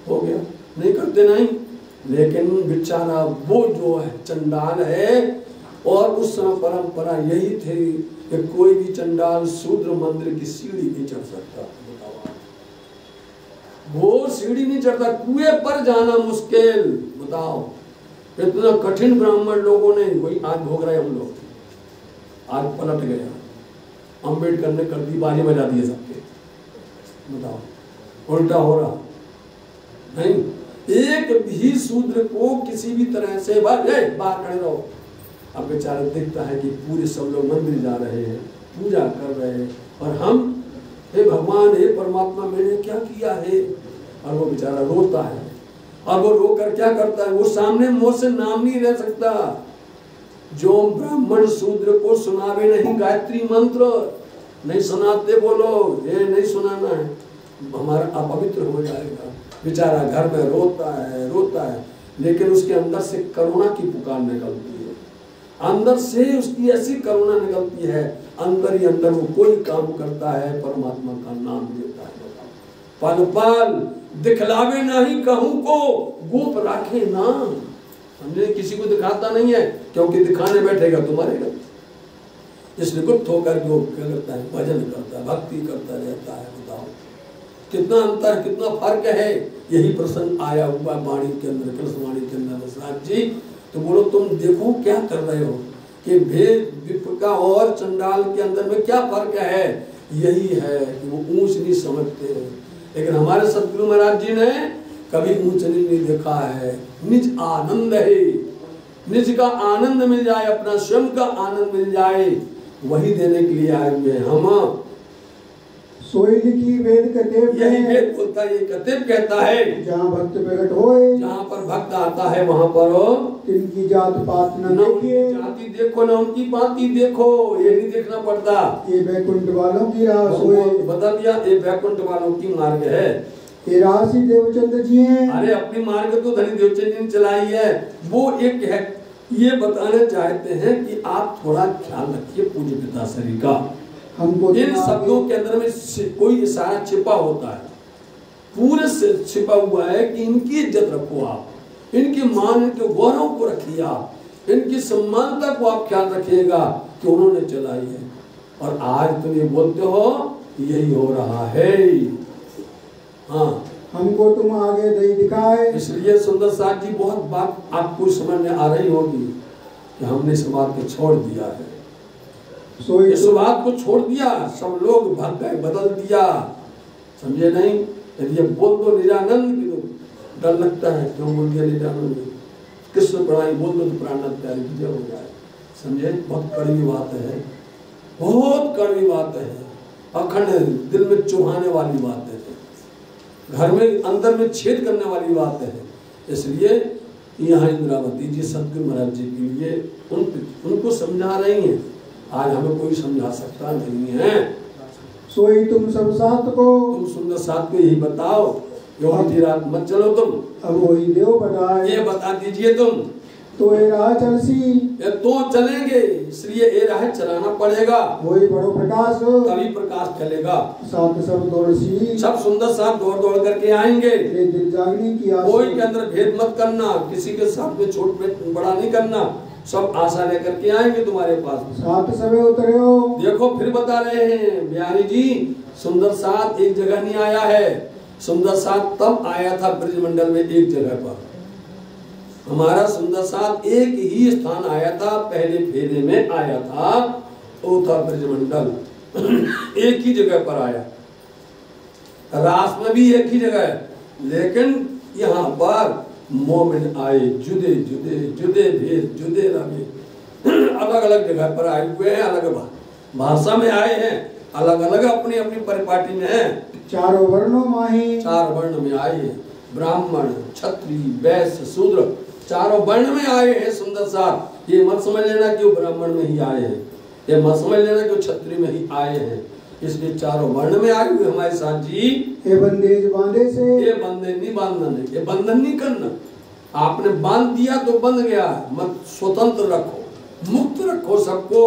हो गया। नहीं करते नहीं। लेकिन बेचारा वो जो है चंडाल है, और उस समय परंपरा यही थी कि कोई भी चंडाल शूद्र मंदिर की सीढ़ी नहीं चढ़ सकता। वो सीढ़ी नहीं चढ़ता, कुएं पर जाना मुश्किल। बताओ, इतना कठिन ब्राह्मण लोगों ने, वही आज भोग रहे हम लोग। आज पलट गया, अम्बेडकर ने कर दी, बाजी बजा दिए सबके। बताओ, उल्टा हो रहा नहीं। एक भी शूद्र को किसी भी तरह से बाहर खड़े रहो। अब बेचारा दिखता है कि पूरे सब लोग मंदिर जा रहे हैं, पूजा कर रहे हैं, और हम हे भगवान, हे परमात्मा, मैंने क्या किया है? और वो बेचारा रोता है। और वो रोकर क्या करता है? वो सामने मुंह से नाम नहीं ले सकता। जो ब्राह्मण शूद्र को सुनावे नहीं गायत्री मंत्र, नहीं सुनाते, बोलो ये नहीं सुनाना है, हमारा अपवित्र हो जाएगा। बेचारा घर में रोता है, रोता है, लेकिन उसके अंदर से करुणा की पुकार निकलती है। अंदर से उसकी ऐसी करुणा निकलती है, अंदर ही अंदर वो कोई काम करता है, परमात्मा का नाम लेता है। पल पल दिखलावे नहीं कहूं को, गोप राखे नाम। समझे? किसी को दिखाता नहीं है, क्योंकि दिखाने बैठेगा तो मरेगा। इसलिए गुप्त होकर जो क्या करता है, भजन करता है, भक्ति करता रहता है। बताओ कितना अंतर, कितना फर्क है। यही प्रसंग आया हुआ वाणी के अंदर, कृष्ण वाणी के अंदर। दशरथ जी तो बोलो, तुम देखो क्या कर रहे हो कि भेद विप्र और चंडाल के अंदर में क्या फर्क है। यही है कि वो ऊंच नीच समझते हैं, लेकिन हमारे सतगुरु महाराज जी ने कभी ऊंच नीच नहीं देखा है। निज आनंद है, निज का आनंद मिल जाए, अपना स्वयं का आनंद मिल जाए, वही देने के लिए आए हुए हम। सोई लिखी वेद कतेब, यही वेद बोलता है, ये कतेब कहता है, जहाँ भक्त प्रकट होए, जहाँ पर भक्त आता है वहाँ पर तिनकी जात पात न देखिए, जाति देखो न उनकी पाती देखो, ये नहीं देखना पड़ता। ये बैकुंठ वालों की राह सोए, बता दिया, ये बैकुंठ वालों की मार्ग है। ये राशि देवचंद्र जी हैं। अरे अपनी मार्ग तो धनी देवचंद्र जी ने चलाई है। वो एक है, ये बताना चाहते हैं कि आप थोड़ा ख्याल रखिए पूज्य पिताश्री का। हमको इन शब्दों के अंदर में कोई इशारा छिपा होता है, पूरे से छिपा हुआ है कि इनकी इज्जत रखो आप, इनकी मान, इनके गौरव को रखिए आप, इनकी सम्मानता को आप ख्याल रखिएगा कि उन्होंने चलाई है। और आज तुम ये बोलते हो, यही हो रहा है। हाँ, हमको तुम आगे दही दिखाए। इसलिए सुंदर साथ जी बहुत बात आपको समझ में आ रही होगी कि हमने इस बात को छोड़ दिया है, इस बात को छोड़ दिया, सब लोग भाग गए, बदल दिया। समझे नहीं? यदि ये बोल दो निजानंद की तो डर लगता है, क्यों बोल दिया निजानंद, कृष्ण प्रणा बोल दो तो प्राणनाथ प्यारी की जय हो जाए। समझे? बहुत कड़वी बात है, बहुत कड़वी बात है। अखंड दिल में चुभाने वाली बातें हैं, घर में अंदर में छेद करने वाली बातें हैं। इसलिए यहाँ इंद्रावती जी सतगुरु महाराज जी के लिए उनको समझा रही हैं। आज हमें कोई समझा सकता नहीं है। सोई तुम सब साथ को, तुम सुंदर साथ को यही बताओ, योगी रात मत चलो तुम, अब वही देव बताए, ये बता दीजिए तुम। तो ये राह चलसी, ये तो चलेंगे, इसलिए ये राह चलाना पड़ेगा, वही बड़ो प्रकाश, तभी प्रकाश चलेगा। साथ सब दौड़सी, सब सुंदर साथ दौड़ दौड़ करके आएंगे। ये दिल जागने की आस, कोई के अंदर भेद मत करना, किसी के साथ में छोट बड़ा नहीं करना, सब आशा लेकर के आएंगे तुम्हारे पास। साथ सबे उतरे हो, देखो फिर बता रहे हैं बिहारी जी, सुंदर साथ एक जगह नहीं आया है। सुंदर साथ तब आया था ब्रजमंडल में एक जगह पर। हमारा सुंदर साथ एक ही स्थान आया था, पहले फेरे में आया था, वो था ब्रजमंडल। एक ही जगह पर आया, रास में भी एक ही जगह है, लेकिन यहाँ पर मोमिन आए जुदे जुदे, जुदे भेद जुदे रंगे, अलग अलग जगह पर आए हुए हैं, अलग भाषा में आए हैं, अलग अलग अपनी अपनी परिपाटी में है। चारों वर्णों माही, चार वर्ण में आए हैं, ब्राह्मण क्षत्रिय वैश्य शूद्र, चारों वर्ण में आए हैं सुंदर साथ। ये मत समझ लेना कि वो ब्राह्मण में ही आए हैं, ये मत समझ लेना कि वो क्षत्रिय में ही आए हैं। इसलिए चारों वर्ण में आए हुए हमारे साथ जी। ये बंदेज बांधे से, ये बंधन नहीं बांधना, नहीं ये बंधन नहीं करना। आपने बांध दिया तो बंध गया, मत स्वतंत्र रखो, मुक्त रखो सबको,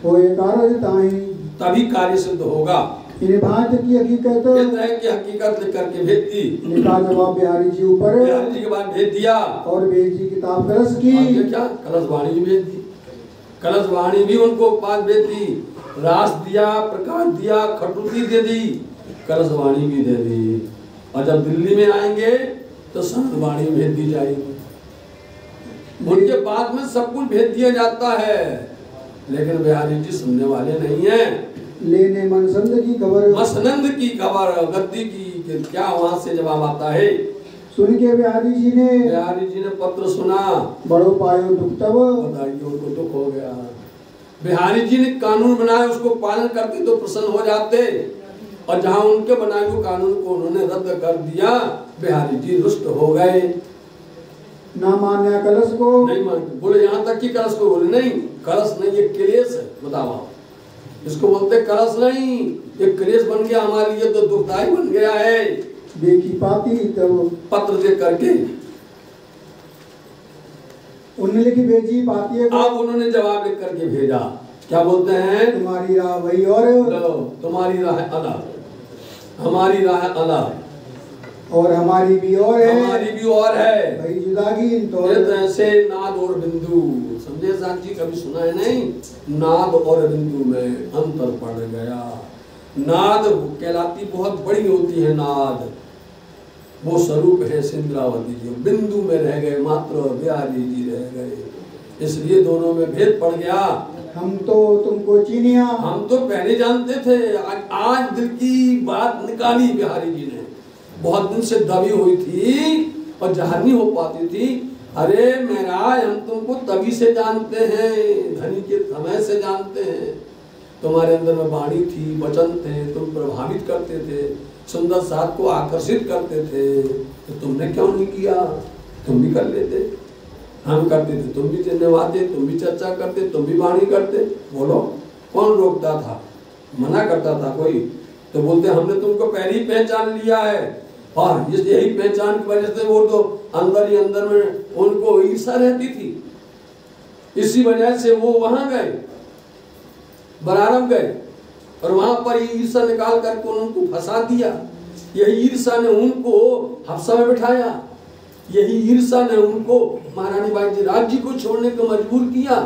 वो ये कार्य ताही, तभी कार्य सिद्ध होगा। इन्हें भांत की हकीकत, इस तरह की हकीकत लिख करके भेज दी। इनका जवाब बिहारी जी ऊपर, बिहारी जी के बाद भेज दिया, और भेज दी किताब कलश की, क्या कलश वाणी भी भेज दी, कलश वाणी भी उनको पास भेज दी, रास दिया, प्रकाश दिया, खटुती दे दी, कलश वाणी भी दे दी। और जब दिल्ली में आएंगे तो संत वाणी भेज दी जाएगी। उनके बाद में सब कुछ भेज दिया जाता है, लेकिन बिहारी जी सुनने वाले नहीं है। लेने मनसंद की खबर, मसनंद की खबर, गद्दी की क्या वहां से जवाब आता है। सुन के बिहारी जी ने पत्र सुना, बड़ो पायो दुख तब, बताइए उनको दुख हो गया। बिहारी जी ने कानून बनाए, उसको पालन करते तो प्रसन्न हो जाते, और जहां उनके बनाए हुए कानून को उन्होंने रद्द कर दिया, बिहारी जी रुष्ट हो गए। ना मान्या कलश को, नहीं मानते, बोले यहाँ तक कि कलश को, बोले नहीं कलश नहीं, ये क्लेश है। बताओ, इसको बोलते कलश नहीं, ये क्लेश बन गया हमारे लिए, तो दुखदाई बन गया है। देखी पाती तब, पत्र दे करके उन्होंने लिखी भेजी पाती है, अब उन्होंने जवाब लिख करके भेजा। क्या बोलते हैं? तुम्हारी राह वही और, तुम्हारी राह अलग, हमारी राह अलग, और हमारी भी और है, हमारी भी और है, भाई जुदागी तो ऐसे नाद और बिंदु। समझे साथ जी, कभी सुना है नहीं? नाद और बिंदु में अंतर पड़ गया। नाद कहलाती बहुत बड़ी होती है, नाद वो स्वरूप है सिंद्रावती जी, बिंदु में रह गए, मात्र बिहारी जी रह गए, इसलिए दोनों में भेद पड़ गया। हम तो तुमको चीनिया, हम तो पहले जानते थे, आज दिल की बात निकाली बिहारी जी ने। बहुत दिन से दबी हुई थी और जहर नहीं हो पाती थी। अरे महाराज, हम तुमको तभी से जानते हैं, धनी के समय से जानते हैं, तुम्हारे अंदर में वाणी थी, वचन थे, तुम प्रभावित करते थे, सुंदर साथ को आकर्षित करते थे, तो तुमने क्यों नहीं किया? तुम भी कर लेते, हम करते थे, तुम भी धन्यवाद, तुम भी चर्चा करते, तुम भी वाणी करते। बोलो, कौन रोकता था? मना करता था कोई? तो बोलते हमने तुमको पहले ही पहचान लिया है, और इस यही पहचान की वजह से वो तो अंदर ही अंदर में उनको ईर्ष्या रहती थी, इसी वजह से वो वहां गए, बरारम गए, और वहां पर ईर्ष्या निकाल करके उनको फंसा दिया। यही ईर्ष्या ने उनको हफ्सा में बिठाया, यही ईर्ष्या ने उनको महारानी बाई जी राज्य को छोड़ने को मजबूर किया,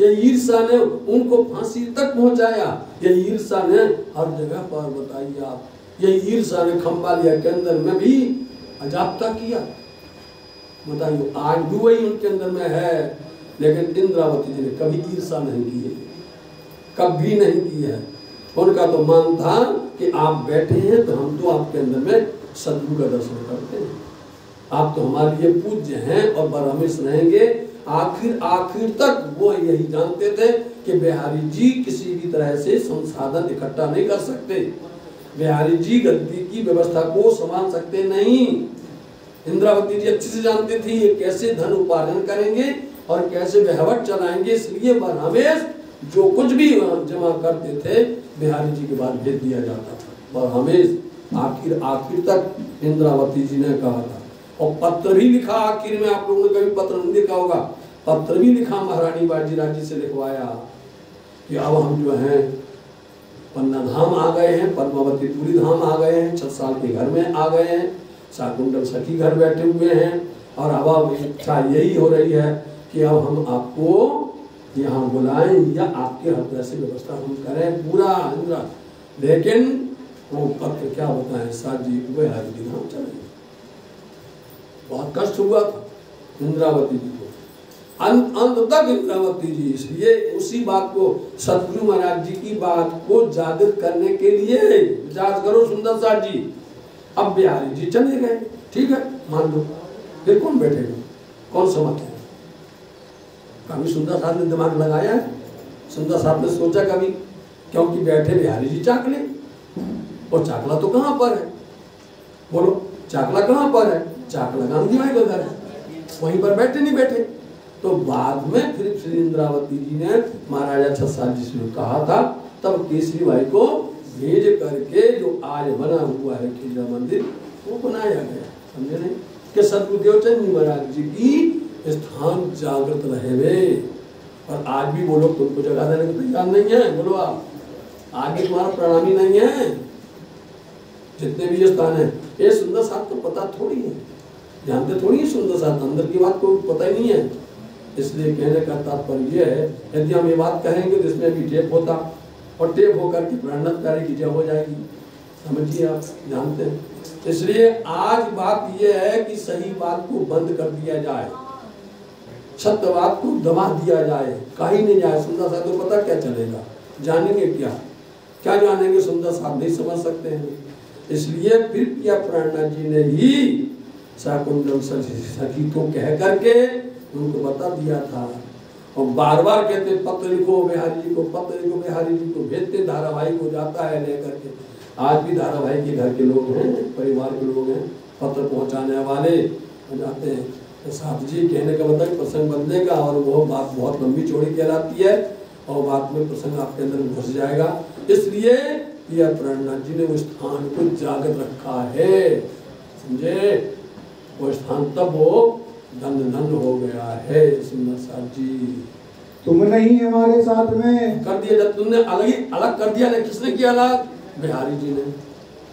यही ईर्ष्या ने उनको फांसी तक पहुंचाया, यही ईर्ष्या ने हर जगह पर, बताइए आप, यही ईर्ष्या ने खंबालिया के अंदर में भी अजाप्ता किया। बताइए, आज भी वही उनके अंदर में है, लेकिन इंद्रावती जी ने कभी ईर्ष्या नहीं की है, कभी नहीं की है। उनका तो मान था कि आप बैठे हैं तो हम तो आपके अंदर में सद्गुरु का दर्शन करते हैं, आप तो हमारे लिए पूज्य हैं और बरहमेश रहेंगे आखिर आखिर तक। वो यही जानते थे कि बिहारी जी किसी भी तरह से संसाधन इकट्ठा नहीं कर सकते, बिहारी जी गद्दी की व्यवस्था को संभाल सकते नहीं। इंद्रावती जी अच्छे से जानते थे ये कैसे धन उपार्जन करेंगे और कैसे वहवट चलाएंगे, इसलिए बरहमेश जो कुछ भी जमा करते थे बिहारी जी के बाद भेज दिया जाता था। बरहमेश आखिर आखिर तक इंद्रावती जी ने कहा था। और पत्र भी लिखा आखिर में, आप लोगों ने कभी पत्र नहीं लिखा होगा, पत्र भी लिखा महारानी बाजीराव जी से लिखवाया कि अब हम जो हैं पन्ना धाम आ गए हैं, पद्मावती पुरी धाम आ गए हैं, 6 साल के घर में आ गए हैं, शाकुंतल सखी घर बैठे हुए हैं और अब इच्छा यही हो रही है कि अब हम आपको यहाँ बुलाएं या आपके हृदय से व्यवस्था हम करें पूरा इंद्रा। लेकिन वो पत्र क्या बताएं साथ जी वे हरि धाम चले। बहुत कष्ट हुआ था इंद्रावती जी को, अंत तक इंद्रावती जी। इसलिए उसी बात को सतगुरु महाराज जी की बात को जागृत करने के लिए विचार करो सुंदर साथ जी। अब बिहारी जी चले गए, ठीक है मान लो, फिर कौन बैठेगा, कौन समझेगा? कभी सुंदर साथ ने दिमाग लगाया है? सुंदर साथ ने सोचा कभी? क्योंकि बैठे बिहारी जी चाकले, और चाकला तो कहाँ पर है? बोलो चाकला कहाँ पर है? चाकला गांधी भाई का घर है, वहीं पर बैठे नहीं बैठे। तो बाद में फिर श्री इंद्रावती जी ने महाराजा छत्साल जी से कहा था, तब केसरी भाई को भेज करके जो आज बना हुआ है खिजरा मंदिर वो बनाया गया। समझे नहीं कि सदगुरुदेव चंद महाराज जी की स्थान जागृत रहे वे। और आज भी वो लोग तुमको जगा देने को तैयार नहीं है। बोलो आप आगे तुम्हारा प्रणामी नहीं है। जितने भी ये स्थान है, ये सुंदर साथ तो पता थोड़ी है, जानते थोड़ी है सुंदर साथ, अंदर की बात को पता ही नहीं है। इसलिए कहने का तात्पर्य यह है, यदि हम ये बात कहेंगे तो इसमें भी टेप होता और टेप होकर के प्रणतकारी की जय हो जाएगी। समझिए आप जानते हैं। इसलिए आज बात यह है कि सही बात को बंद कर दिया जाए, सत्य बात को दबा दिया जाए, कहीं नहीं जाए। सुंदर साथ तो पता क्या चलेगा, जानेंगे क्या, क्या जानेंगे? सुंदर साथ नहीं समझ सकते हैं। इसलिए फिर किया प्राणनाथ जी ने ही शाकुंतल सखी को कह करके उनको बता दिया था। और बार बार कहते पत्र लिखो बिहारी जी को, पत्र लिखो बिहारी जी को, भेजते धारावाहिक हो जाता है लेकर के। आज भी धारावाहिक के घर के लोग हैं, परिवार के लोग हैं, पत्र पहुंचाने वाले हो जाते हैं। तो साथ जी कहने का मतलब प्रसंग बनने का, और वो बात बहुत लंबी चौड़ी कहलाती है और बात में प्रसंग आपके अंदर घुस जाएगा। इसलिए यह प्राणनाथ जी ने उस स्थान को जागृत रखा है, समझे? वो स्थान तब वो धन धन हो गया है। सुंदर साथ जी तुम नहीं हमारे साथ में कर दिया, जब तुमने अलग कर दिया ना, किसने किया अलग? बिहारी जी ने।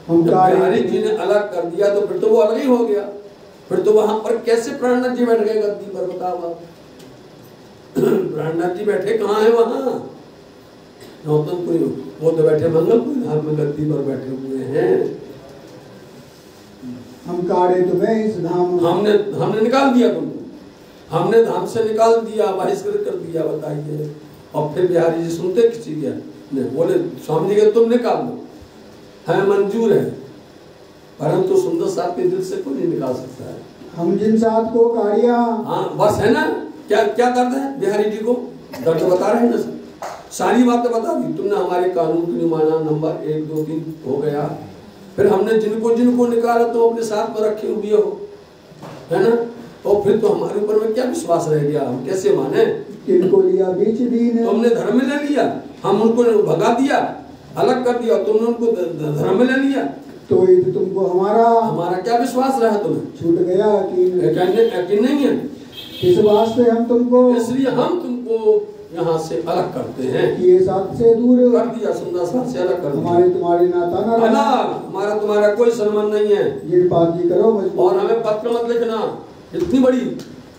हम बिहारी जी ने अलग कर दिया तो फिर तो वो अलग ही हो गया। फिर तो वहां पर कैसे प्राणनाथ जी बैठ गए गद्दी पर, बताओ? प्राणनाथ जी बैठे कहाँ है? वहां नौतनपुरी, वो तो बैठे मंगलपुरी धाम में गद्दी पर बैठे हुए हैं। हम काढ़े तुम्हें इस धाम, हमने निकाल दिया तुमको, हमने धाम से निकाल दिया, बहिष्कृत कर दिया, बताइए। और फिर बिहारी जी सुनते किसी के नहीं, बोले स्वामी जी के तुम निकाल दो, है मंजूर है, परंतु सुंदर साथ के दिल से कोई नहीं निकाल सकता है। हम जिन साथ को काढ़िया, हाँ बस है ना। क्या क्या दर्द है बिहारी जी को? दर्द बता रहे हैं ना, सारी बातें बता दी तुमने। हमारे कानून की माना नंबर 1 2 3 हो गया। फिर हमने जिनको जिनको निकाला तो अपने साथ में रखे हुए हो, है ना? और फिर तो हमारे ऊपर में क्या विश्वास रह गया, हम कैसे माने? किनको लिया बीच दीन, तुमने धर्म में ले लिया, हम उनको भगा दिया, अलग कर दिया, तुमने उनको धर्म में ले लिया, तो तुमको हमारा क्या विश्वास रहा तुम्हें? छूट गया यकीन नहीं है। इस वास्ते हम तुमको, इसलिए हम तुमको यहाँ से अलग करते हैं, ये साथ से दूर कर दिया, सुंदर साथ से अलग कर दिया। हमारे तुम्हारे नाता न रहा, हमारा तुम्हारा कोई संबंध नहीं है। ये बात जी करो मजबूर। और हमें पत्र मत लिखना, इतनी बड़ी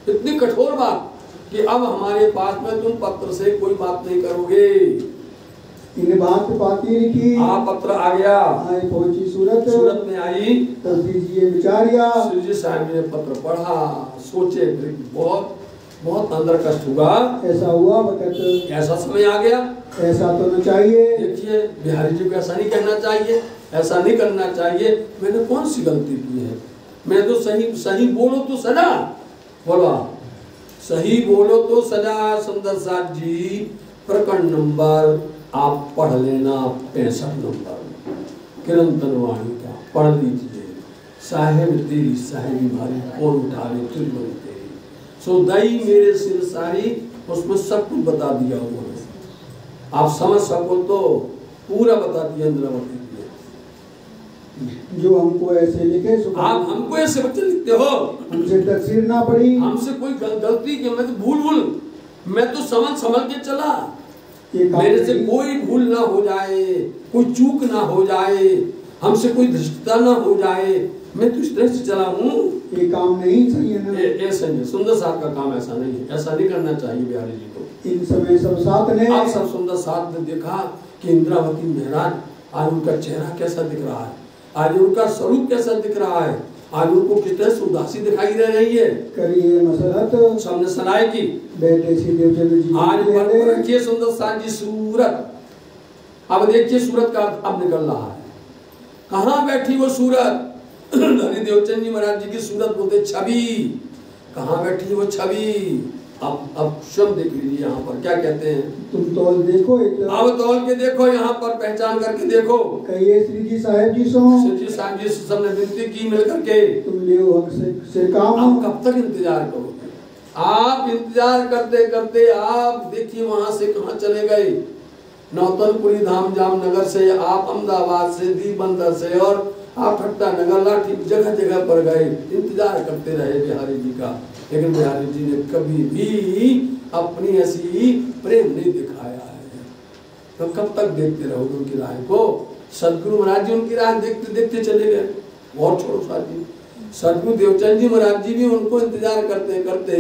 इतनी कठोर बात कि अब हमारे पास में तुम पत्र से कोई बात नहीं करोगे। इन बात पाती लिखी, पत्र आ गया, आए पहुंची सूरत में आई, तब दीजिए विचारिया। श्री जी साहब ने पत्र पढ़ा, सोचे, बहुत बहुत अंदर कष्ट हुआ। ऐसा हुआ वक्त, ऐसा समय आ गया, ऐसा तो न चाहिए। देखिए बिहारी जी को ऐसा नहीं कहना चाहिए, ऐसा नहीं करना चाहिए। मैंने कौन सी गलती की है? मैं तो सही बोलो तो सजा। बोलो सही बोलो तो सजा। सुंदर साथ जी प्रकरण नंबर आप पढ़ लेना 65 नंबर किरंतन वाणी का पढ़ लीजिए। साहेब तेरी साहेबी भारी कौन उठावे तुझ बन तेरी, सो दई मेरे सिर सारी, उसमें सब कुछ बता दिया उन्होंने। आप समझ सको तो पूरा बता दिया इंद्रावती ने। जो हमको ऐसे लिखे, आप हमको ऐसे बच्चे लिखते हो, हमसे तकसीर ना पड़ी, हमसे कोई गलती की, मैं तो भूल मैं तो समझ के चला, मेरे से कोई भूल ना हो जाए, कोई चूक ना हो जाए, हमसे कोई धृष्टता ना हो जाए, मैं तो इस तरह से चला हूँ। ये काम नहीं सही है ना। ऐसा नहीं, सुंदर साथ का काम ऐसा नहीं है, ऐसा नहीं करना चाहिए बिहारी जी को। इन समय सब साथ ने, आप सब सुंदर साथ ने देखा कि इंद्रावती महाराज आज उनका चेहरा कैसा दिख रहा है, आज उनका स्वरूप कैसा दिख रहा है, आज उनको किस तरह से उदासी दिखाई दे रही है। करिए मसलहत सबने सलाह की, बैठे श्री देवचंद्र जी आज रखिए सुंदर साथ जी सूरत। अब देखिए सूरत का अब निकल रहा है, कहाँ बैठी वो सूरत। धनी देवचंद जी महाराज जी की सूरत बोलते छवि, कहाँ बैठी वो छवि। अब स्वयं देख लीजिए यहाँ पर क्या कहते हैं। तुम तौल देखो, अब तौल के देखो, यहाँ पर पहचान करके देखो। कहिए श्री जी साहेब जी सो, श्री जी साहब जी सबने विनती की मिल करके, तुम ले हक से काम। आप कब तक इंतजार करोगे। आप इंतजार करते करते आप देखिए वहां से कहाँ चले गए, नौतनपुरी धाम जामनगर से, आप अहमदाबाद से, दीपबंदर से, और आप ठट्टा नगर लाठी जगह जगह पर गए, इंतजार करते रहे बिहारी जी का। लेकिन बिहारी जी ने कभी भी अपनी ऐसी प्रेम नहीं दिखाया है। तो कब तक देखते रहोगे उनकी राह को। सदगुरु महाराज जी उनकी राह देखते देखते चले गए। और छोड़ो साथी, सदगुरु देवचंद जी महाराज जी भी उनको इंतजार करते करते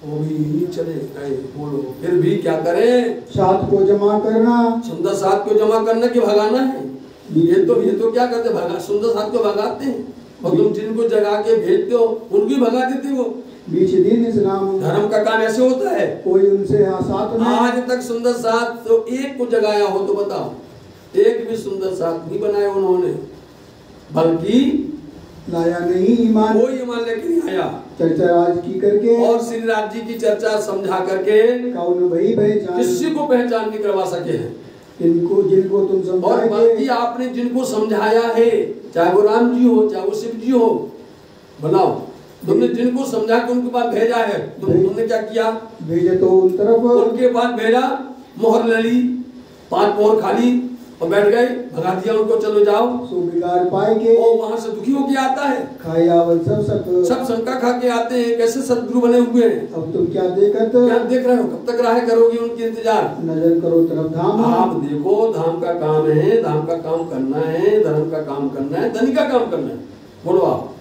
वो भी चले गए। बोलो फिर भी क्या करें, साथ को जमा करना, सुंदर साथ को जमा करना कि भगाना है। ये तो क्या करते, भगा सुंदर साथ को भगाते हैं, और तुम जिनको जगा के भेजते हो उनको भगा देते हो। बीच दिन इस्लाम धर्म का काम ऐसे होता है। कोई उनसे साथ नहीं। आज तक सुंदर साथ तो एक को जगाया हो तो बताओ, एक भी सुंदर साथ नहीं बनाया उन्होंने, बल्कि लाया नहीं ईमान, कोई ईमान लेके नहीं आया। चर्चा राज की करके और श्री राज जी की चर्चा समझा करके कौन भाई पहचान, किसी को पहचान नहीं करवा सके हैं। जिनको तुम समझाए, और बल्कि आपने जिनको समझाया है, चाहे वो राम जी हो चाहे वो शिव जी हो, बनाओ तुमने जिनको समझा के उनके पास भेजा है, तुमने क्या किया, भेजे तो उन तरफ, उनके पास भेजा, मोहर ले ली, 5 मोहर खाली और बैठ गए, भगा दिया उनको, चलो जाओ। सो बिगाड़ पाए के, और वहां से दुखी होके आता है, खायावल सब शंका खा के आते हैं, कैसे सदगुरु बने हुए हैं। अब तुम क्या देख रहे हो, कब तक राह करोगे उनकी इंतजार। नजर करो तरफ धाम, आप देखो धाम का काम है, धाम का काम करना है, धर्म का काम करना है, धनी का काम करना है। बोलो आप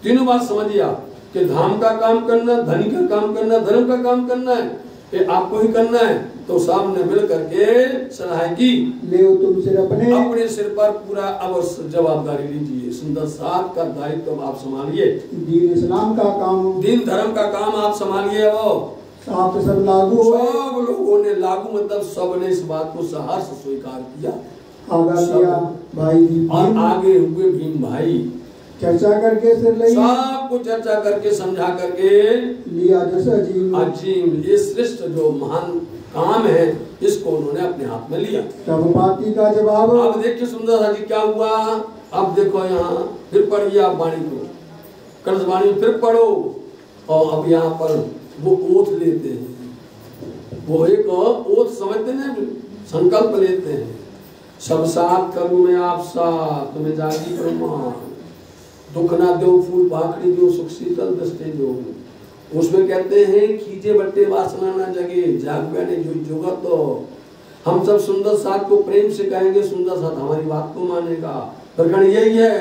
तीनों बात समझिए आप कि धाम का काम करना, धनी का काम करना, धर्म का काम करना है, ये आपको ही करना है। तो सामने मिल करके सलाह की, ले तुम सिर अपने सिर पर पूरा अवश्य जवाबदारी लीजिए। सुंदर साथ का दायित्व आप संभालिए, दीन इस्लाम का काम, दीन धर्म का काम आप संभालिए। वो साथ सब लागू, सब लोगों ने लागू मतलब सब ने इस बात को सहर्ष स्वीकार किया। आगा किया भाई, और आगे हुए भीम भाई, चर्चा करके सिर ली, सबको चर्चा करके समझा करके लिया जैसे अजीम ये श्रेष्ठ जो महान काम है, इसको उन्होंने अपने हाथ में लिया। तब बाती का जवाब, अब देखिए सुंदर जी क्या हुआ। अब देखो यहाँ फिर पढ़िए आप वाणी को, कलश वाणी फिर पढ़ो। और अब यहाँ पर वो ओथ लेते हैं, वो एक ओथ समझते हैं, संकल्प लेते हैं। सब साथ करूँ मैं आप साथ, तुम्हें जागी प्रमाण, दुख ना दो फूल भाखड़ी दो, सुख शीतल दस्ते दो। उसमें कहते हैं खींचे बट्टे वासना ना जगे, जाग बैठे जो जोगा। तो हम सब सुंदर साथ को प्रेम से कहेंगे, सुंदर साथ हमारी बात को मानेगा। प्रकरण यही है,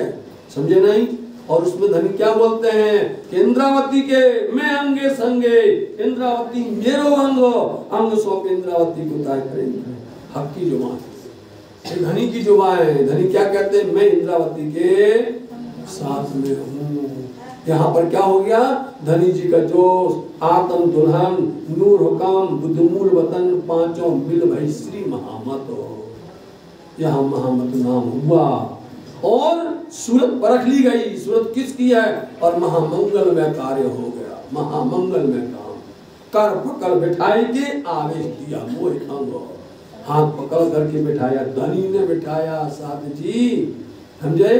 समझे नहीं। और उसमें धनी क्या बोलते हैं कि इंद्रावती के मैं अंगे संगे, इंद्रावती मेरो अंगो, अंग सौंप इंद्रावती को ताय करेंगे। हक की जुबान है, धनी की जुबान है। धनी क्या कहते हैं, मैं इंद्रावती के साथ में हूँ। यहाँ पर क्या हो गया, धनी जी का जो आत्म दुल्हन नूर हुकाम बुद्धमूल वतन पांचों मिल भई श्री महामत, यहाँ महामत नाम हुआ। और सूरत परख ली गई, सूरत किसकी है, और महामंगल में कार्य हो गया, महामंगल में काम कर पकड़ बिठाई के आवेश दिया मोह अंग, हाथ पकड़ करके बिठाया, धनी ने बिठाया साध जी, समझे,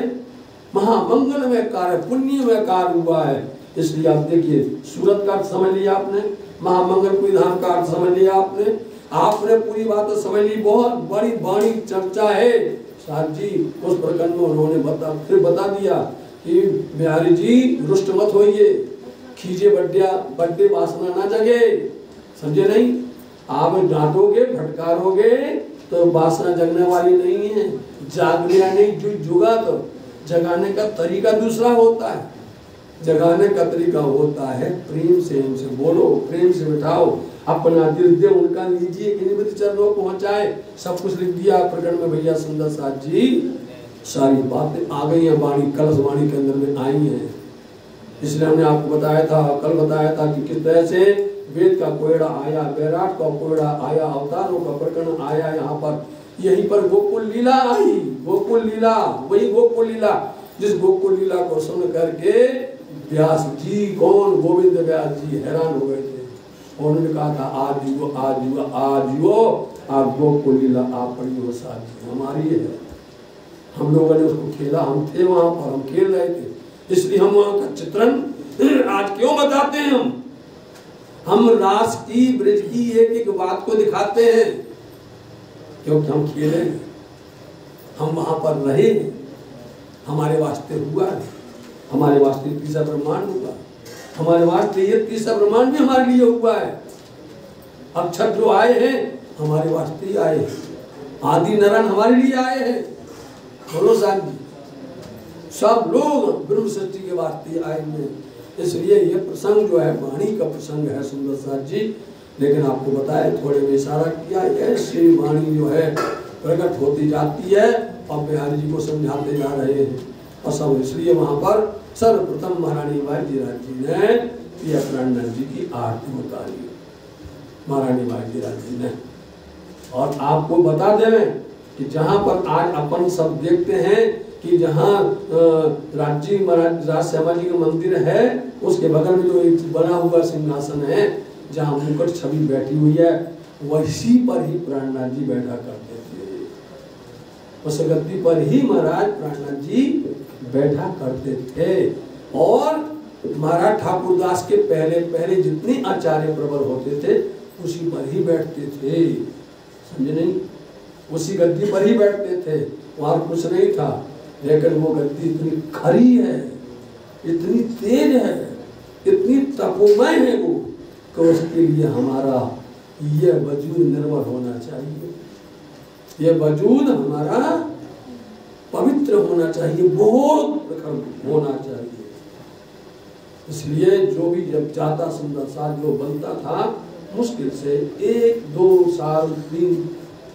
महामंगल में कार्य, पुण्य में कार्य हुआ है। इसलिए आप देखिए सूरत का अर्थ समझ लिया आपने, महामंगल को विधान का अर्थ समझ लिया आपने पूरी बात समझ ली। बहुत बड़ी वाणी चर्चा है साहब जी, उस प्रकरण में उन्होंने बता दिया कि बिहारी जी रुष्ट मत होइए, खींचे बड्डे वासना ना जगे, समझे नहीं, आप डांटोगे फटकारोगे तो वासना जगने वाली नहीं है, जागने नहीं जुगा तो जगाने का तरीका दूसरा होता है, जगाने का तरीका होता है प्रेम से उनसे बोलो, प्रेम से बिठाओ, अपना दिल दे उनका लीजिए, किन्हीं चरणों पहुंचाए, सब कुछ लिख दिया प्रकरण में भैया सुंदर साथ जी, सारी बातें आ गई हैं वाणी, कलश वाणी के अंदर में आई हैं। इसलिए हमने आपको बताया था, कल बताया था कि किस तरह से वेद का कोयड़ा आया, बैराट का कोयड़ा आया, अवतारों का प्रकरण आया, यहाँ पर यहीं पर गोकुल लीला आई, गोकुल लीला, वही गोकुल लीला जिस गोकुल लीला को सुन करके व्यास जी, कौन, गोविंद व्यास जी हैरान हो गए थे, उन्होंने कहा था आज युवा आज युवा आज युवा आप गोकुल लीला आप पढ़ी हो साथी हमारी है, हम लोगों ने उसको खेला, हम थे वहां पर, हम खेल रहे थे, इसलिए हम वहां का चित्रण आज क्यों बताते हैं, हम रास की ब्रज की एक एक बात को दिखाते हैं, क्योंकि हम खेले, हम वहां पर रहे, हमारे वास्ते हुआ है, हमारे वास्ते तीसरा ब्रह्मांड हुआ, हमारे वास्ते ये तीसरा ब्रह्मांड भी हमारे लिए हुआ है। अक्षर जो आए हैं हमारे वास्ते ही आए हैं, आदि नारायण हमारे लिए आए हैं, बोलो साहब जी, सब लोग ब्रह्म सृष्टि के वास्ते आए हैं। इसलिए ये प्रसंग जो है वाणी का प्रसंग है सुंदर साथ जी, लेकिन आपको बताया थोड़े में इशारा किया, ऐसी वाणी जो है प्रकट होती जाती है और बिहारी जी को समझाते जा रहे हैं, और सब इसलिए वहां पर सर्वप्रथम महारानी बाजीराज जी ने प्रिय प्राणनाथ जी की आरती उतारी, महारानी बाजीराज जी ने। और आपको बता दें कि जहां पर आज अपन सब देखते हैं कि जहाँ राजी महाराज राज श्यामा जी का मंदिर है, उसके बगल में जो एक बना हुआ सिंहासन है जहाँ मुकुट छवि बैठी हुई है, वही पर ही प्राणनाथ जी बैठा करते थे, उस गद्दी पर ही महाराज प्राणनाथ जी बैठा करते थे। और महाराज ठाकुरदास के पहले पहले जितने आचार्य प्रबल होते थे उसी पर ही बैठते थे, समझे नहीं, उसी गद्दी पर ही बैठते थे, वहां कुछ नहीं था। लेकिन वो गद्दी इतनी खरी है, इतनी तेज है, इतनी तपोमय है वो, कि उसके लिए हमारा ये वजूद निर्भर होना चाहिए, ये वजूद हमारा पवित्र होना चाहिए, बहुत प्रखर होना चाहिए। इसलिए जो भी जब जाता सुंदर सा जो बनता था, मुश्किल से 1, 2 साल 3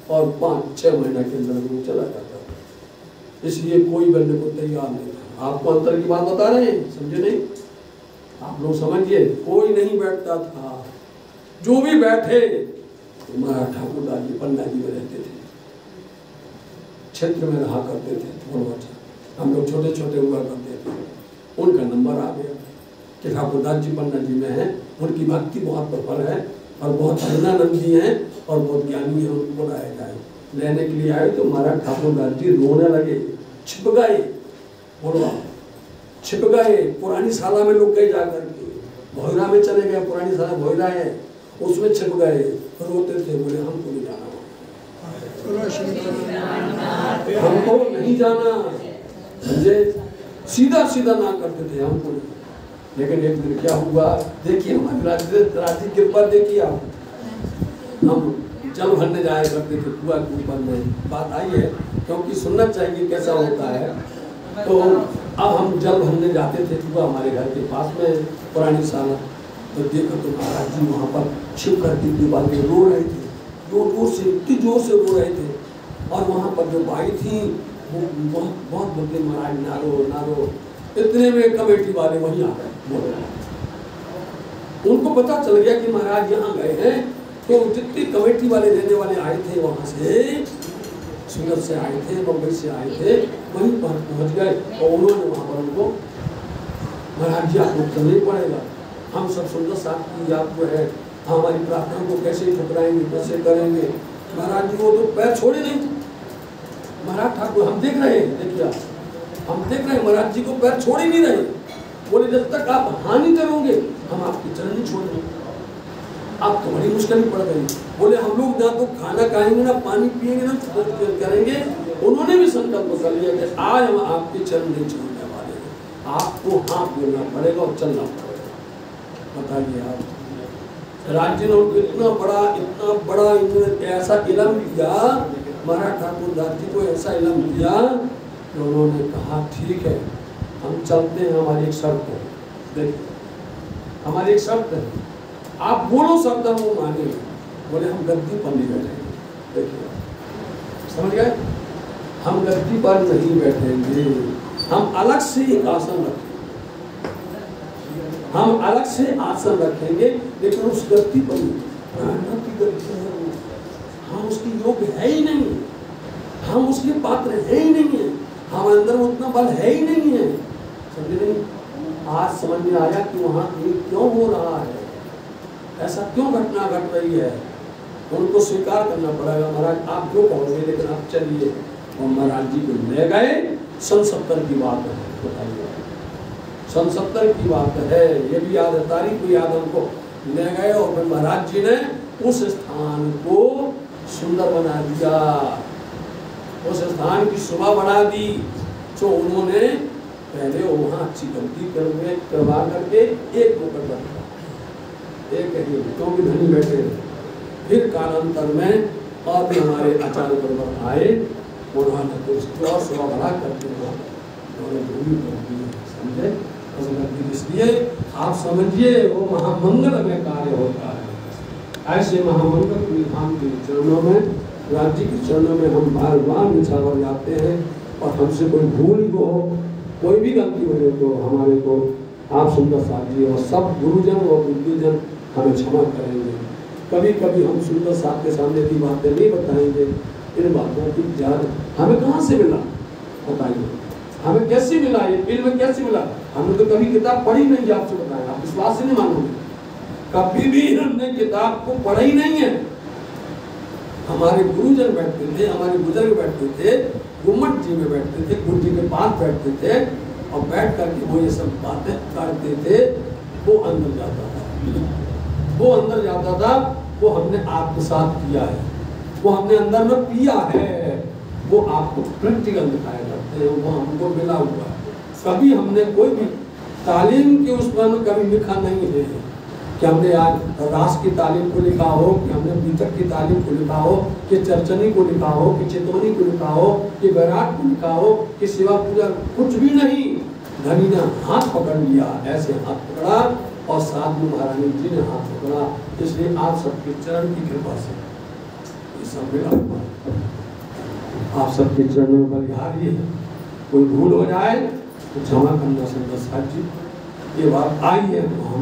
और 5-6 महीने के अंदर वो चला जाता था। इसलिए कोई बनने को तैयार नहीं था। आपको अंतर की बात बता रहे हैं, समझे नहीं, आप लोग समझिए, कोई नहीं बैठता था, जो भी बैठे हमारा ठाकुरदास जी पन्ना जी में रहते थे, क्षेत्र में रहा करते थे, हम लोग छोटे छोटे हुआ करते थे, उनका नंबर आ गया कि ठाकुरदास जी पन्ना जी में है, उनकी भक्ति बहुत प्रबल है और बहुत प्रेरणानंदी है और बहुत ज्ञानी है, उनको बुलाया जाए। लेने के लिए आए तो महाराज ठाकुरदास जी रोने लगे, छिप गए, बोलो छिप गए, पुरानी शाला में लोग गए जाकर के, भोयरा में चले गए, पुरानी शाला भोयरा है, उसमें छिप गए, रोते थे, बोले हमको नहीं जाना, हमको नहीं जाना, समझे, सीधा सीधा ना करते थे हमको नहीं। लेकिन एक दिन क्या हुआ, देखिए हमारी राजी कृपा देखिए आप, हम जल भरने जाया करते थे कुआ के ऊपर में, बात आई है क्योंकि सुनना चाहिए कैसा होता है। तो अब हम जल भरने जाते थे कुआ हमारे घर के पास में पुरानी साला, तो देखो तो महाराज जी वहाँ पर छिप करके दीवार में रो रहे थे, जोर से, इतनी जोर से रो रहे थे। और वहाँ पर जो बाई थी वो बहुत बोलते महाराज नारो नारो, इतने में कमेटी वाले वहीं आ गए, बोले उनको पता चल गया कि महाराज यहाँ गए हैं, तो जितने कमेटी वाले देने वाले आए थे वहाँ से सूरत से आए थे, बम्बई से आए थे, वहीं पर पहुंच गए और उन्होंने वहां पर उनको महाराज जी आपको करना ही पड़ेगा, हम सब सुंदर साहब की याद जो है हमारी प्रार्थना को कैसे ठुकराएंगे, कैसे करेंगे। महाराज जी वो तो पैर छोड़े नहीं। महाराज ठाकुर हम देख रहे हैं, देखिए हम देख रहे हैं महाराज जी को पैर छोड़ ही नहीं रहे। बोले जब तक आप हानि करोगे हम आपके चरण नहीं छोड़ेंगे। आप तो बड़ी मुश्किल पड़ गई। बोले हम लोग ना तो खाना खाएंगे ना पानी पिएंगे ना करेंगे। उन्होंने भी संकल्प कर लिया कि आज हम आपके चरण नहीं छोड़ने वाले हैं, आपको हाथ बोलना पड़ेगा और चलना पड़ेगा। बताइए आप राज्य ने उनको इतना बड़ा इन्होंने ऐसा इलम दिया, महाराज ठाकुर दास जी को ऐसा इलम दिया कि उन्होंने कहा ठीक है हम चलते हैं, हमारी एक शर्त है। देखिए हमारी एक शर्त है, आप बोलो शब्द हम वो मानेंगे। बोले हम गद्दी पर नहीं बैठेंगे। देखिए समझ गए, हम गद्दी पर नहीं बैठेंगे, हम अलग से एक आसन रखेंगे, हम अलग से आसन रखेंगे, लेकिन उस गद्दी पर हम उसकी योग्य है ही नहीं, हम उसके पात्र है ही नहीं है, हमारे अंदर उतना बल है ही नहीं है। समझे नहीं? आज समझ में आया कि वहाँ क्यों हो रहा है, ऐसा क्यों घटना घट रही है। उनको स्वीकार करना पड़ेगा। महाराज आप जो कहोगे लेकिन आप चलिए। और महाराज जी को ले गए। सन 70 की बात है, बताइए सन 70 की बात है, ये भी याद है, तारीख भी याद हमको। ले गए और फिर महाराज जी ने उस स्थान को सुंदर बना दिया, उस स्थान की शोभा बढ़ा दी। तो उन्होंने पहले वहाँ अच्छी गलती करवा करके एक मुकट रखा, एक क्योंकि धनी बैठे। फिर कालांतर में और भी हमारे आचार्य बरबर आए, उन्होंने कुछ और शोभा बढ़ा करके समझे। इसलिए आप समझिए वो महामंगल में कार्य होता है। ऐसे महामंगल विधान के चरणों में, राज्य के चरणों में हम बार बार निछावर जाते हैं। और हमसे कोई भूल हो, कोई भी गलती हो तो हमारे को आप सुंदर साथी और सब गुरुजन और बुद्धिजन हमें क्षमा करेंगे। कभी कभी हम सुंदर साथ के सामने की बातें नहीं बताएंगे। इन बातों की जान हमें कहाँ से मिला बताइए, हमें कैसे मिला, ये फिल्म कैसे मिला। हमने तो कभी किताब पढ़ी नहीं, आपसे बताया, आप विश्वास से नहीं मानोगे। कभी भी हमने किताब को पढ़ा ही नहीं है। हमारे गुरुजन बैठते थे, हमारे बुजुर्ग बैठते थे, गुम्मट जी में बैठते थे, गुरु जी के पास बैठते थे और बैठ करके वो ये सब बातें करते थे। वो अंदर जाता था, वो अंदर जाता था, वो हमने आत्मसात किया है, वो हमने अंदर में पिया है, वो आपको प्रैक्टिकल दिखाया करते हैं, वो हमको मिला हुआ है। कभी हमने कोई भी तालीम के उस पर कभी लिखा नहीं है कि हमने आज रास की तालीम को लिखा हो, कि हमने बीतक की तालीम को लिखा हो, कि चर्चनी को लिखा हो, कि चितौनी को लिखा हो, कि वैराट को लिखा हो, कि शिवा पूजा, कुछ भी नहीं। धनी ने हाथ पकड़ लिया, ऐसे हाथ पकड़ा और साथ में महारानी जी ने हाथ पकड़ा। इसलिए आप सबके चरण की कृपा से ये सब मिला हुआ। आप सबके चरणों में बलिहारी है। कोई भूल हो जाए तो क्षमा करना सुंदर साथ जी, ये बात आई है हम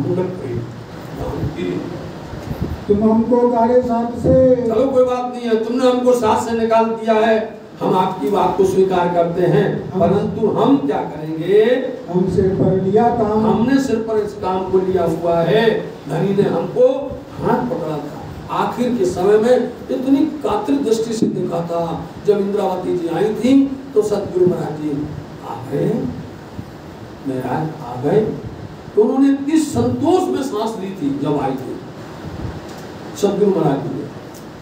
तुम हमको गाड़े साथ से, चलो कोई बात नहीं है, तुमने हमको साथ से निकाल दिया है, हम आपकी बात को स्वीकार करते हैं। परंतु हम क्या करेंगे, हम सिर पर लिया काम, हमने सिर पर इस काम को लिया हुआ है। धनी ने हमको हाथ पकड़ा था, आखिर के समय में इतनी कातिल दृष्टि से देखा था। जब इंद्रावती जी आई थी तो सतगुरु महाराज जी आ गए, महाराज आ गए, तो उन्होंने इतनी संतोष में सांस ली थी जब आई थी सतगुरु महाराज जी ने,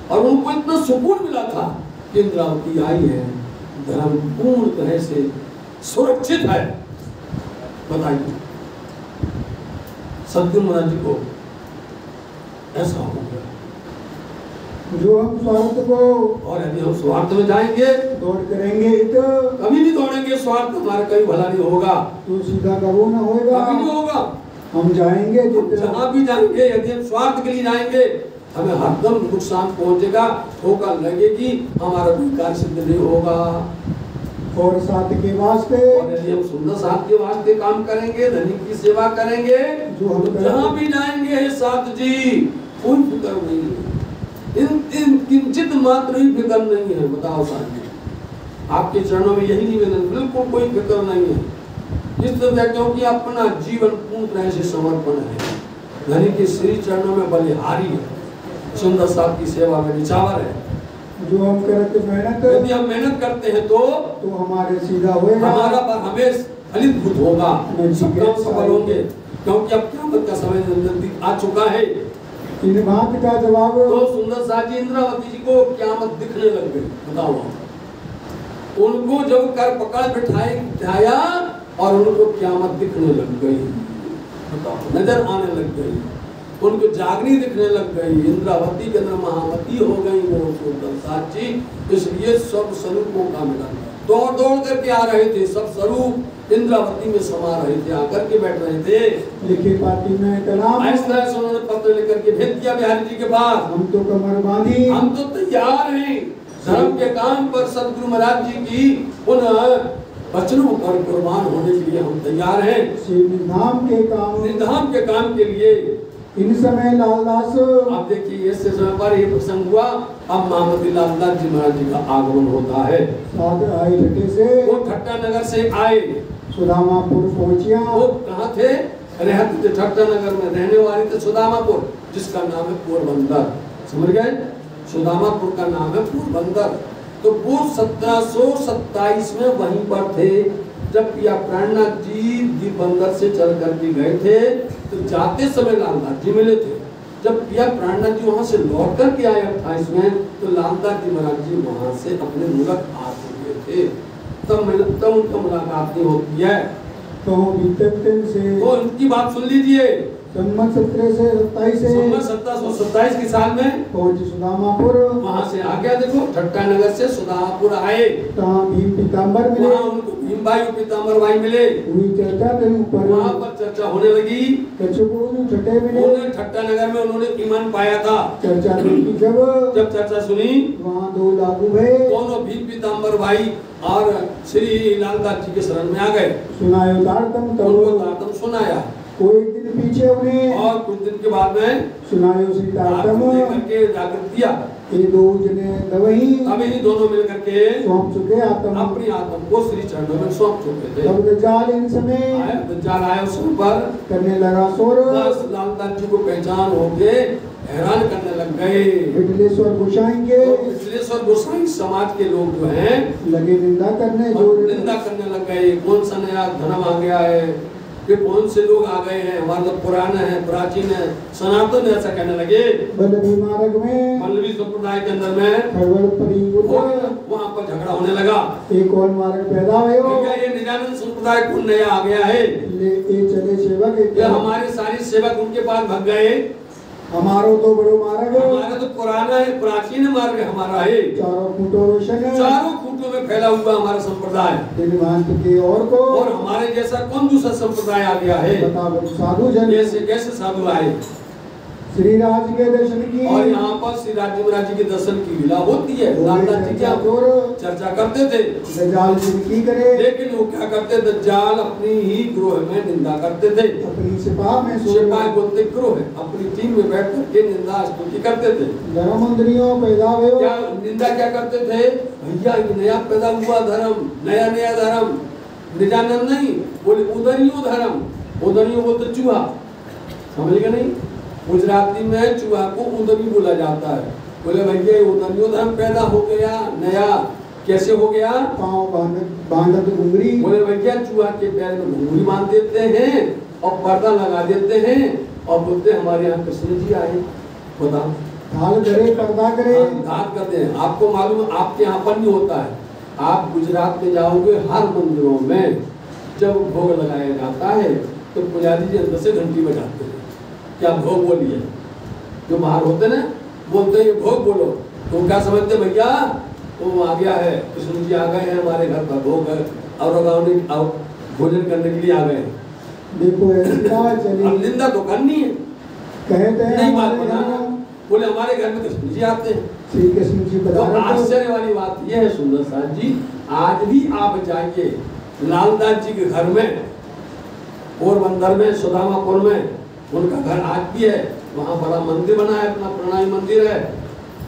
और उनको इतना सुकून मिला था कि इंद्रावती आई है, धर्म पूर्ण तरह से सुरक्षित है। बताइए सतगुरु महाराज जी को ऐसा हो गया। जो हम स्वार्थ को, और यदि हम स्वार्थ में जाएंगे दौड़ करेंगे तो कभी नहीं दौड़ेंगे, स्वार्थ हमारा कहीं भला नहीं होगा, तो सीधा कबो ना होगा, कभी नहीं होगा। हम जाएंगे जहाँ भी जाएंगे, यदि हम स्वार्थ के लिए जाएंगे हमें हरदम नुकसान पहुंचेगा, ठोकर लगेगी, हमारा कोई कार्य सिद्ध नहीं होगा। और साथ के वास्ते, और यदि हम सुंदर साथ के वास्ते काम करेंगे, धनी की सेवा करेंगे, जो हम तो जहाँ भी जाएंगे साथ जी कोई फिक्र नहीं है, इन किंचित मात्र ही फिक्र नहीं है। बताओ साथ जी, आपके चरणों में यही निवेदन, बिल्कुल कोई फिक्र नहीं है। इस तरह क्योंकि अपना जीवन पूर्ण तरह से समर्पण है, धनी के श्री चरणों में बलिहारी है, सुंदर साहब की सेवा में निछावर है। जो हम करते मेहनत, यदि हम मेहनत करते हैं तो हमारे सीधा होगा, हमारा पर हमें फलितभूत होगा, सब काम सफल होंगे, क्योंकि अब क़यामत का समय नजदीक आ चुका है। इन बात का जवाब तो सुंदर साहब जी इंद्रावती जी को क़यामत दिखने लग गई। बताओ, उनको जब कर पकड़ बिठाया और उनको क़यामत दिखने लग गई, बताओ, नजर आने लग गई, उनको जागनी दिखने लग गई, इंद्रावती के अंदर महामती हो गई वो सुंदर साहब जी। इसलिए सब स्वरूपों का मिलन, दौड़ दौड़ करके आ रहे थे, सब स्वरूप इंद्रावती में समा रहे थे, आकर के बैठ रहे थे। लिखी पाती में कलाम, इस तरह से उन्होंने पत्र लेकर के भेज दिया बिहारी जी के पास, हम तो कमर बांधी, हम तो तैयार हैं धर्म के काम पर, सदगुरु महाराज जी की उन वचनों पर कुर्बान होने के लिए हम तैयार हैं, निधाम के काम के लिए। इन समय लालदास, आप देखिए इस समय पर ये प्रसंग हुआ, अब महामती लालदास जी महाराज जी का आगमन होता है। से वो ठट्टा नगर से आए, सुदामापुर पहुंचिया। वो कहाँ थे? रहते थे ठट्टा नगर में, रहने वाले थे सुदामापुर, जिसका नाम है पोरबंदर। समझ गए? सुदामापुर का नाम है पोरबंदर। तो वो 1727 में वहीं पर थे, जब पिया प्राणनाथ जी दीपबंदर से चल करके गए थे, तो जाते समय लालदास जी मिले थे। जब पिया प्राणनाथ जी वहां से लौट करके आए 28 में, तो लालदास जी महाराज जी वहां से अपने मुल्क आ चुके थे, तब उनका मुलाकात नहीं होती है। तो उनकी बात सुन लीजिए। संवत 1727 के साल में पहुंचे सुदामापुर, वहां से आ गया। देखो ठट्टा नगर से सुदामापुर आए, भीम पीताम्बर मिले, वहाँ उनको भीम भाई पीताम्बर भाई मिले, हुई चर्चा, वहाँ पर चर्चा होने लगी। छठे मिले, ठट्टा नगर में उन्होंने ईमान पाया था। चर्चा देखी, जब चर्चा सुनी, वहाँ दो लागू भय, दोनों भीम पीताम्बर भाई और श्री लालदास जी के शरण में आ गए। सुनायो तारतम, तारतम सुनाया। कोई दिन पीछे उन्हें, और कुछ दिन के बाद में सुनायो श्री तारतम करके जागृत किया। ये दो जने दवही, अब इन दोनों मिलकर के सौंप चुके आत्म, अपनी आत्म को श्री चरणों में सौंप चुके थे। तब दज्जाल इन समय दज्जाल आया उस पर, करने लगा शोर, बस लालदास जी को पहचान हो के हैरान करने लग गए। विठलेश्वर गोसाई के, विठलेश्वर गोसाई समाज के लोग जो हैं लगे निंदा करने, निंदा करने लग गए। कौन सा नया धर्म आ गया है, कि कौन से लोग आ गए हैं, हमारा तो पुराना है, प्राचीन है, सनातन, ऐसा कहने लगे। बल्लभी मार्ग में, बल्लभी संप्रदाय के अंदर में खड़बड़ पड़ी, वहाँ पर झगड़ा होने लगा। एक और मार्ग पैदा हुआ, ये निजानंद संप्रदाय कौन नया आ गया है, ये चले सेवक, हमारे सारे सेवक उनके पास भाग गए। हमारो तो बड़ो मार्ग, हमारा तो पुराना है, प्राचीन मार्ग हमारा है, चारों खूंटों रोशन है, चारों खूंटों में फैला हुआ हमारा संप्रदाय, के और हमारे जैसा कौन दूसरा संप्रदाय आ गया है? बता साधु जन कैसे साधु आए? श्री राज के दर्शन की, और यहाँ पर श्री राज महाराज जी के दर्शन की लीला होती है। लालदास जी क्या चर्चा करते थे, दज्जाल की करे, लेकिन वो क्या करते, दज्जाल अपनी ही ग्रोह में निंदा करते थे। अपनी सिपाही बोलते ग्रोह है, अपनी टीम में बैठ करके निंदा स्तुति करते थे। धर्म मंत्रियों पैदा हुए, क्या निंदा क्या करते थे? भैया नया पैदा हुआ धर्म, नया धर्म, निजानंद नहीं, बोले उदरियो धर्म। उदरियो बोलते चूहा, समझ गए नहीं? गुजराती में चूहा को उदरी बोला जाता है। बोले भैया उदरियो धर्म पैदा हो गया नया, कैसे हो गया? पाँव बांधत घुंघरी, बोले भैया चूहा के पैर में घुंघरी बांध देते हैं और पर्दा लगा देते हैं और बोलते हमारे यहाँ कृष्ण जी आए। बताओ, ढाल करे, पर्दा करे, ढाल करते हैं। आपको मालूम है आपके यहाँ पर नहीं होता है। आप गुजरात में जाओगे, हर मंदिरों में जब भोग लगाया जाता है तो पुजारी जी अंदर से घंटी बजाते हैं, क्या भोग बोलिए। जो बाहर होते ना बोलते हैं भोग बोलो, तो क्या समझते भैया वो आ गया है, कृष्ण जी आ गए हैं हमारे घर पर, भोग और भोजन करने के लिए आ गए। देखो अब निंदा तो करनी है, कहते हैं नहीं बात बनाना। बोले हमारे घर में कृष्ण जी आते हैं। श्री कृष्ण जी तो आश्चर्य वाली बात यह है सुंदर साहब जी, आज भी आप जाइए लालदास जी के घर में, पोरबंदर में, सुदामापुर में उनका घर आज भी है। वहाँ बड़ा मंदिर बना है, अपना प्रणामी मंदिर है।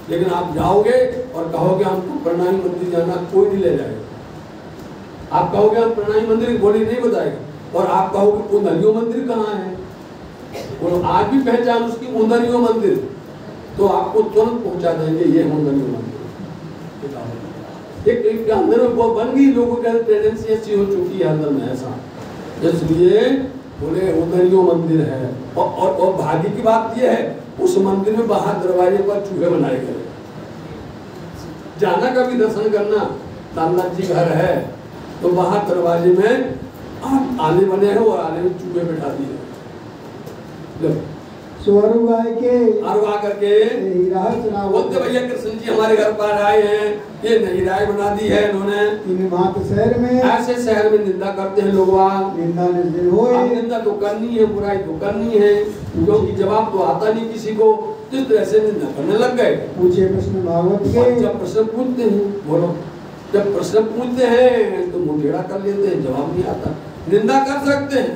लेकिन आप जाओगे और कहोगे हमको प्रणामी मंदिर जाना, कोई नहीं ले जाएगा। आप कहोगे हम प्रणामी मंदिर बोली नहीं बताएगा, और आप कहोगे उंदरियो मंदिर कहाँ है, और आज भी पहचान उसकी उंदरियो मंदिर, तो आपको तुरंत पहुंचा देंगे ये उंदरियो मंदिर। एक अंदर में वो बन गई, लोगों के टेंडेंसी ऐसी हो चुकी है अंदर में ऐसा, इसलिए बोले उंदरियो मंदिर है। और भाग्य की बात ये है उस मंदिर में बाहर दरवाजे पर चूहे बनाए गए, जाना कभी दर्शन करना, लालनाथ जी घर है तो बाहर दरवाजे में आले बने हैं और आले में चूहे बैठा दिए, स्वरू गाय के अरवा करके बोलते भैया कृष्ण जी हमारे घर पर आए हैं, ये नई राय बना दी है इन्होंने, शहर में ऐसे शहर में निंदा करते हैं लोग, निंदा तो करनी है, बुराई तो करनी है, क्योंकि जवाब तो आता नहीं किसी को, जिस तरह से निंदा करने लग गए। पूछे प्रश्न भागवत के, जब प्रश्न पूछते हैं, बोलो जब प्रश्न पूछते हैं तो मुंह कर लेते हैं, जवाब नहीं आता। निंदा कर सकते हैं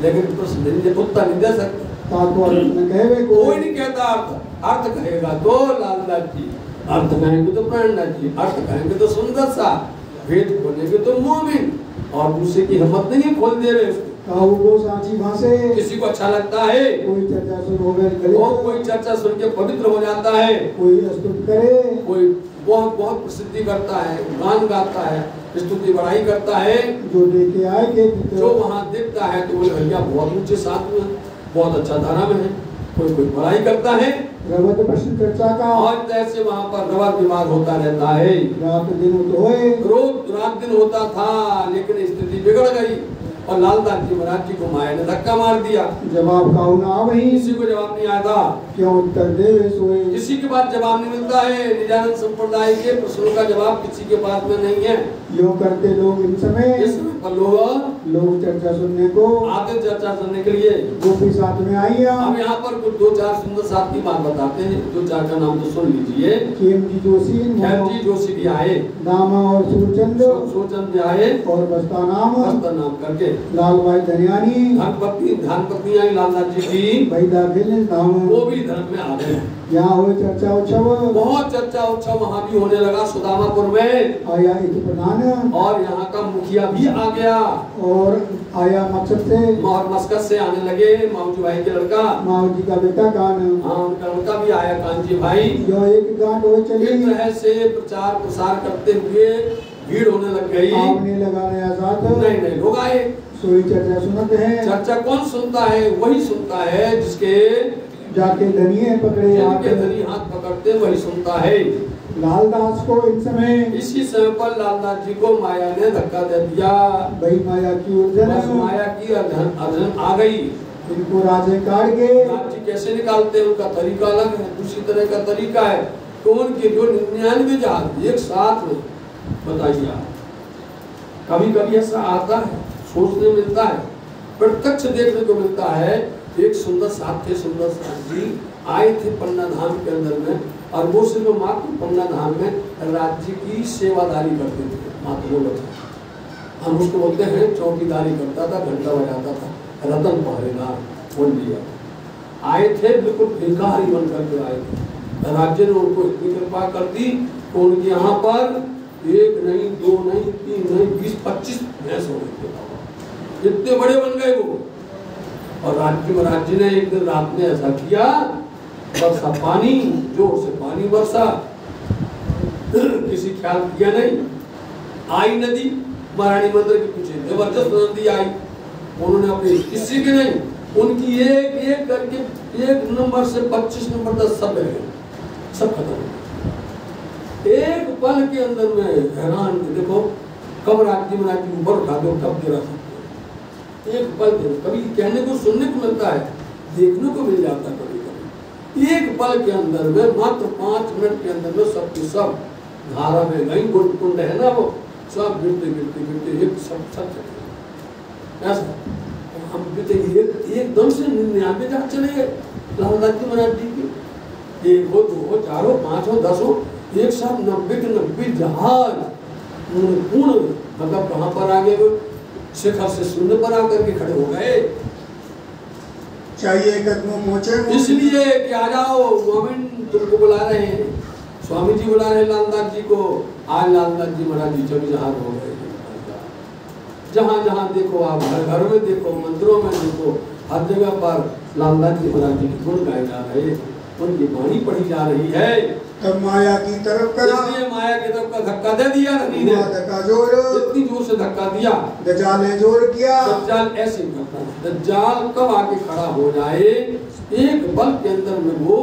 लेकिन प्रश्न उत्तर नहीं दे सकते, कोई नहीं कहता अर्थ कहेगा तो लालनाथ जी, अर्थ कहेंगे तो प्राणनाथ जी, अर्थ कहेंगे तो सुंदर सा, वेद बोलेंगे तो मोमिन, और दूसरे की हिम्मत नहीं है खोल दे रहे उसको। किसी को अच्छा लगता है, कोई चर्चा सुन के पवित्र हो जाता है, कोई स्तुति करे, कोई बहुत बहुत प्रसिद्धि करता है, गान गाता है, स्तुति बढ़ाई करता है, जो लेके आए के जो वहाँ दिखता है तो बोले भैया बहुत ऊंचे साथ में, बहुत अच्छा धारा में है, कोई कोई बढ़ाई करता है, रवत प्रश्न चर्चा का, और ऐसे वहाँ पर रवत विवाद होता रहता है, रात दिन तो होए, रोज रात दिन होता था, लेकिन स्थिति बिगड़ गई और लालनाथ जी महाराज जी को माया ने धक्का मार दिया। जवाब का ना वही, किसी को जवाब नहीं आता, क्यों उत्तर देवे सोए, किसी के पास जवाब नहीं मिलता है। निजानंद संप्रदाय के प्रश्नों का जवाब किसी के पास में नहीं है। यूं करते लोग इस समय पर लोग चर्चा सुनने को आते, चर्चा सुनने के लिए गोपी साथ में आई। अब यहाँ पर कुछ दो चार सुंदर साथ की बात बताते हैं, दो चार का नाम तो सुन लीजिए। खेमजी जोशी भी आए, दामा और सूरचंद भी आए, और बस्ता नाम करके लाल भाई धनियानी, धनपत्नी आई लालनाथ जी की, भाई दाखिल वो भी धर्म में आ गए। यहाँ हुए चर्चा उत्सव, बहुत चर्चा उत्सव वहाँ भी होने लगा सुदामापुर में, आया एक प्रधान, और यहाँ का मुखिया भी आ गया, और आया मकसद से, और मस्कत से आने लगे माऊजी भाई के लड़का, माऊजी का बेटा कान, हाँ उनका लड़का भी आया कांजी भाई। जो एक गांठ हो चली, इस तरह से प्रचार प्रसार करते हुए भीड़ होने लग गई, आपने लगा नया साथ, नहीं लोग आए, सोई चर्चा सुनते हैं। चर्चा कौन सुनता है? वही सुनता है जिसके जाके धनिये पकड़े, जिनके धनी हाथ पकड़ते वही सुनता है। लालदास को इस समय, इसी समय पर लालनाथ जी को माया ने धक्का दे दिया, भाई माया की उलझन, माया की अड़चन आ गई। इनको राजे काट के, राज्य कैसे निकालते हैं उनका तरीका अलग है, दूसरी तरह का तरीका है। तो उनके जो 99 जहाज एक साथ में, बताइए कभी कभी ऐसा आता है, सोचने मिलता है, प्रत्यक्ष देखने को मिलता है। एक सुंदर साथ थे, सुंदर साथ जी आए थे पन्ना धाम के अंदर में, और वो सिर्फ मात्र पन्ना धाम में राज्य की सेवादारी करते थे, मात्र वो लोग। हम उसको बोलते हैं चौकीदारी करता था, घंटा बजाता था, रतन पहरेदार बोल दिया। आए थे बिल्कुल भिखारी बन करके आए थे, राज्य ने उनको इतनी कृपा कर दी तो उनके यहाँ पर एक नहीं, दो नहीं, तीन नहीं, 20-25 भैंस हो गए, इतने बड़े बन गए वो। और राज्य ने एक दिन रात में ऐसा किया, बरसा पानी, जोर से पानी बरसा, किसी ख्याल किया नहीं। आई नदी, महारानी मंदिर की कुछ जबरदस्त नदी आई, उन्होंने अपने किसी के नहीं, उनकी एक एक करके 1 नंबर से 25 नंबर तक सब रह गए, सब खत्म। एक पल के अंदर में हैरान, देखो कब राज्य महाराज जी ऊपर उठा दो कब गिरा सकते, एक पल के, कभी कहने को सुनने को मिलता है, देखने को मिल जाता है कभी कभी। एक पल के अंदर में, मात्र 5 मिनट के अंदर में सब के सब धारा में गई, कुंड है ना वो, सब गिरते गिरते गिरते एक सब ऐसा हम एकदम से 99 जहाज चले गए लालनाथ जी महाराज जी के। 1 हो, 2 हो, 4 हो, 5 हो, 10 हो, एक साथ 90 के 90 जहाज पूर्ण, मतलब कहाँ पर आ गए, शिखर से शून्य पर आकर के खड़े हो गए। चाहिए कदमों पहुंचे, इसलिए कि आ जाओ मोमिन, तुमको बुला रहे हैं, स्वामी जी बुला रहे हैं लालनाथ जी को। आज लालनाथ जी महाराज जी जब जहाज हो गए, जहाँ जहाँ देखो आप, घर घर में देखो, मंदिरों में देखो, हर जगह पर लालदास जी महाराज जी के गुण गाए जा रहे हैं, उनकी वाणी पढ़ी जा रही है। तब माया की तरफ करा, इसलिए माया की तरफ का धक्का दे दिया धनी ने, धक्का जोर, इतनी जोर से धक्का दिया। दज्जाल ने जोर किया। दज्जाल ऐसे ही करता है, दज्जाल कब आके खड़ा हो जाए, एक पल के अंदर में वो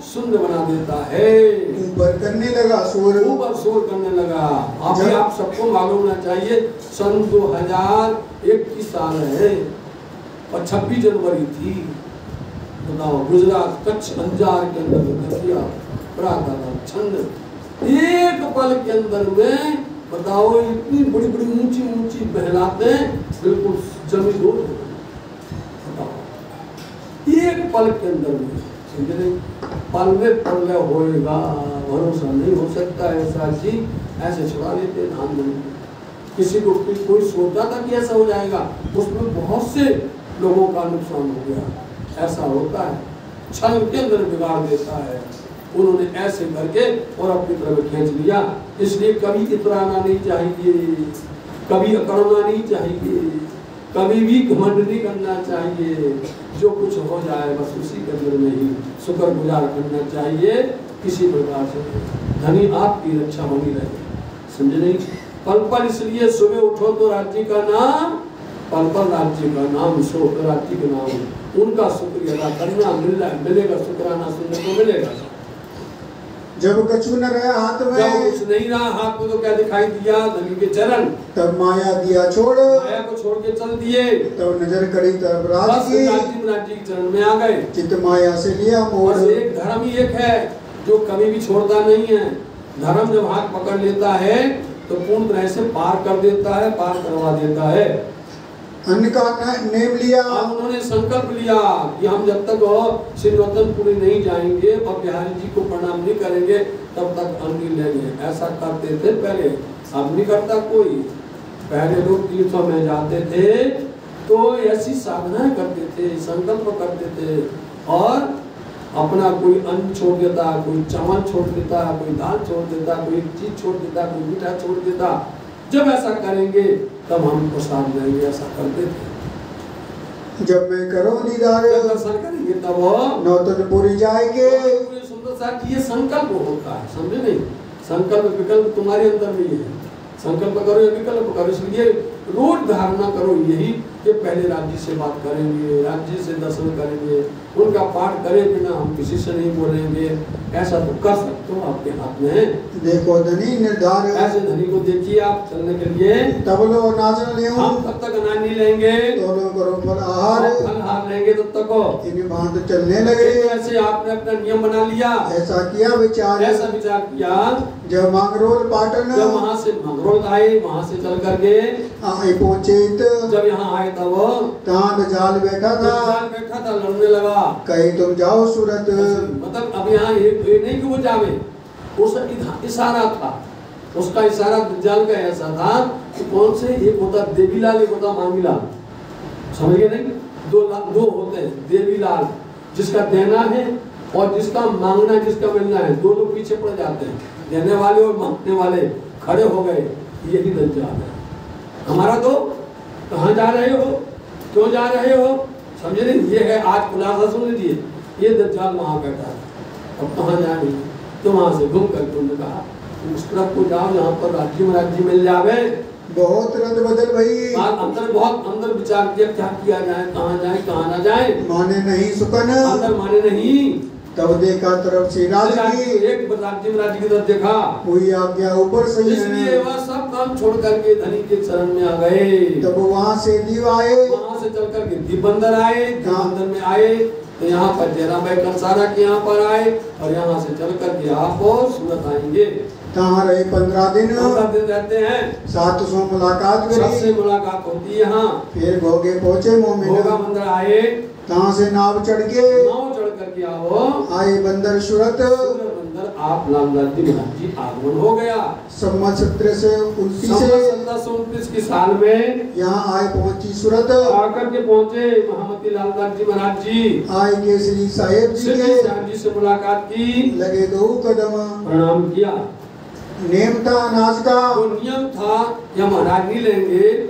शून्य बना देता है। ऊपर करने लगा शोर, ऊपर शोर करने लगा। अभी आप सबको मालूम होना चाहिए, सन 2021 साल है और 26 जनवरी थी। बताओ, गुजरात कच्छ अंजार के अंदर एक पल के अंदर में, बताओ, इतनी बड़ी बड़ी ऊंची ऊंची बहलातें बिल्कुल जमीन दूर, एक पल के अंदर में, समझे? पल में प्रलय होएगा, भरोसा नहीं हो सकता ऐसा जी, ऐसे छुड़ा देते धान में। किसी को कोई सोचा था कि ऐसा हो जाएगा, उसमें बहुत से लोगों का नुकसान हो गया। ऐसा होता है, क्षण के अंदर बिगाड़ देता है। उन्होंने ऐसे करके और अपनी तरफ खींच लिया। इसलिए कभी इतराना नहीं चाहिए, कभी अकड़ना नहीं चाहिए, कभी भी घमंड नहीं करना चाहिए। जो कुछ हो जाए बस उसी के अंदर में ही शुक्रगुजार करना चाहिए। किसी प्रकार से धनी आपकी रक्षा बनी रहे, समझे नहीं? पल पल इसलिए सुबह उठो तो राज्य का नाम, पल पल राज्य का नाम, सो तो राज्य का नाम। उनका शुक्रिया अदा करना, मिलेगा शुक्राना सुनने को मिलेगा। जब कछु न रहा हाथ में, जब कुछ नहीं रहा हाथ में, तो क्या दिखाई दिया? धनी के चरण। तब माया दिया छोड़, माया को छोड़ के चल दिए। तब नजर कड़ी तरफ राज की, राज के चरण में आ गए। चित्त माया से लिया मोड़। एक धर्म ही एक है जो कभी भी छोड़ता नहीं है। धर्म जब हाथ पकड़ लेता है तो पूर्ण तरह से पार कर देता है, पार करवा देता है। अन्न का नेम लिया। अब उन्होंने संकल्प लिया कि हम जब तक सिंहरतनपुरी नहीं जाएंगे और बिहारी जी को प्रणाम नहीं करेंगे तब तक अन्न नहीं लेंगे। ऐसा करते थे पहले, अब नहीं करता कोई। पहले लोग तीर्थों में जाते थे तो ऐसी साधनाएं करते थे, संकल्प करते थे और अपना कोई अन्न छोड़ देता, कोई चावल छोड़ देता, कोई दाल छोड़ देता, कोई चीज छोड़ देता, कोई मीठा छोड़ देता। जब ऐसा करेंगे तब हम प्रसाद लेंगे, ऐसा करते थे। जब मैं करो दीदार, दर्शन करेंगे तब नौतनपुरी जाएंगे। सुंदर साहब, ये संकल्प होता है, समझे नहीं? संकल्प विकल्प तुम्हारे अंदर में है। संकल्प करो या विकल्प करो। इसलिए रोज धारणा करो यही कि पहले राज्य से बात करेंगे, राज्य से दर्शन करेंगे, उनका पाठ करे बिना हम किसी से नहीं बोलेंगे। ऐसा तो कर सकते हो, आपके हाथ में है। देखो धनी निर्धार, ऐसे धनी को देखिए आप चलने के लिए। तबलो नाचन ले हम तब तक अनाज नहीं लेंगे, दोनों करो फल आहार, फलहार लेंगे तब तक हो। इन बांध चलने लगे। ऐसे आपने अपना नियम बना लिया। ऐसा किया विचार, ऐसा विचार किया। जब मांगरोल पाटन, जब वहाँ से मंगरोल आए, वहाँ से चल करके आए पहुँचे, जब यहाँ आए तब तहाँ दज्जाल बैठा था, लड़ने लगा। कहे तुम जाओ सूरत। मतलब अब यहाँ ये नहीं कि वो जावे, उसका इशारा था। उसका इशारा दज्जाल का ऐसा था कि कौन से, एक होता देवीलाल, एक होता मांगीलाल। समझ गए नहीं? दो होते हैं, देवीलाल जिसका देना है और जिसका मांगना, जिसका मिलना है। दो लोग पीछे पड़ जाते हैं, देने वाले और मांगने वाले खड़े हो गए। यही दज्जाल है हमारा। तो कहाँ जा रहे हो, क्यों जा रहे हो, समझे नहीं? ये है आज खुलासा सुन लीजिए। ये दज्जाल वहाँ बैठा है, अब कहाँ जाएंगे? तो वहाँ से घूम करके उन्होंने कहा उस तरफ को जाओ जहाँ पर राज्य मिल जावे। बहुत रद्द बदल भाई, अंदर बहुत अंदर विचार किया क्या किया जाए, कहाँ जाए कहाँ ना जाए। माने नहीं सुकन, अंदर माने नहीं। तब देखा तरफ से राज की, एक राज्य की तरफ देखा, कोई आज्ञा ऊपर से। इसलिए वह सब काम छोड़ करके धनी के चरण में आ गए। तब वहाँ से दीव आए, वहाँ से चल करके दीपबंदर आए। दीपबंदर में आए तो यहाँ पर डेरा भाई कंसारा के यहाँ पर आए और यहाँ से चल करके आप सूरत आएंगे। तहाँ रहे 15 दिन। 15 दिन रहते हैं। 700 मुलाकात करी, सबसे मुलाकात होती है यहाँ। फिर घोगे पहुँचे मोमिन, घोगा मंदिर आए। तहाँ से नाव चढ़ के, नाव चढ़ करके आओ, आए बंदर सूरत। बंदर आप लालदास जी महाराज जी आगमन हो गया। सम्मत 1729 की साल में यहाँ आए पहुँची सूरत। आकर के पहुँचे महामती लालदास जी महाराज जी। आए केसरी साहेब जी के, से मुलाकात की, लगे 2 कदम, प्रणाम किया। नेम था अनाज का, तो नियम था या महाराज नहीं लेंगे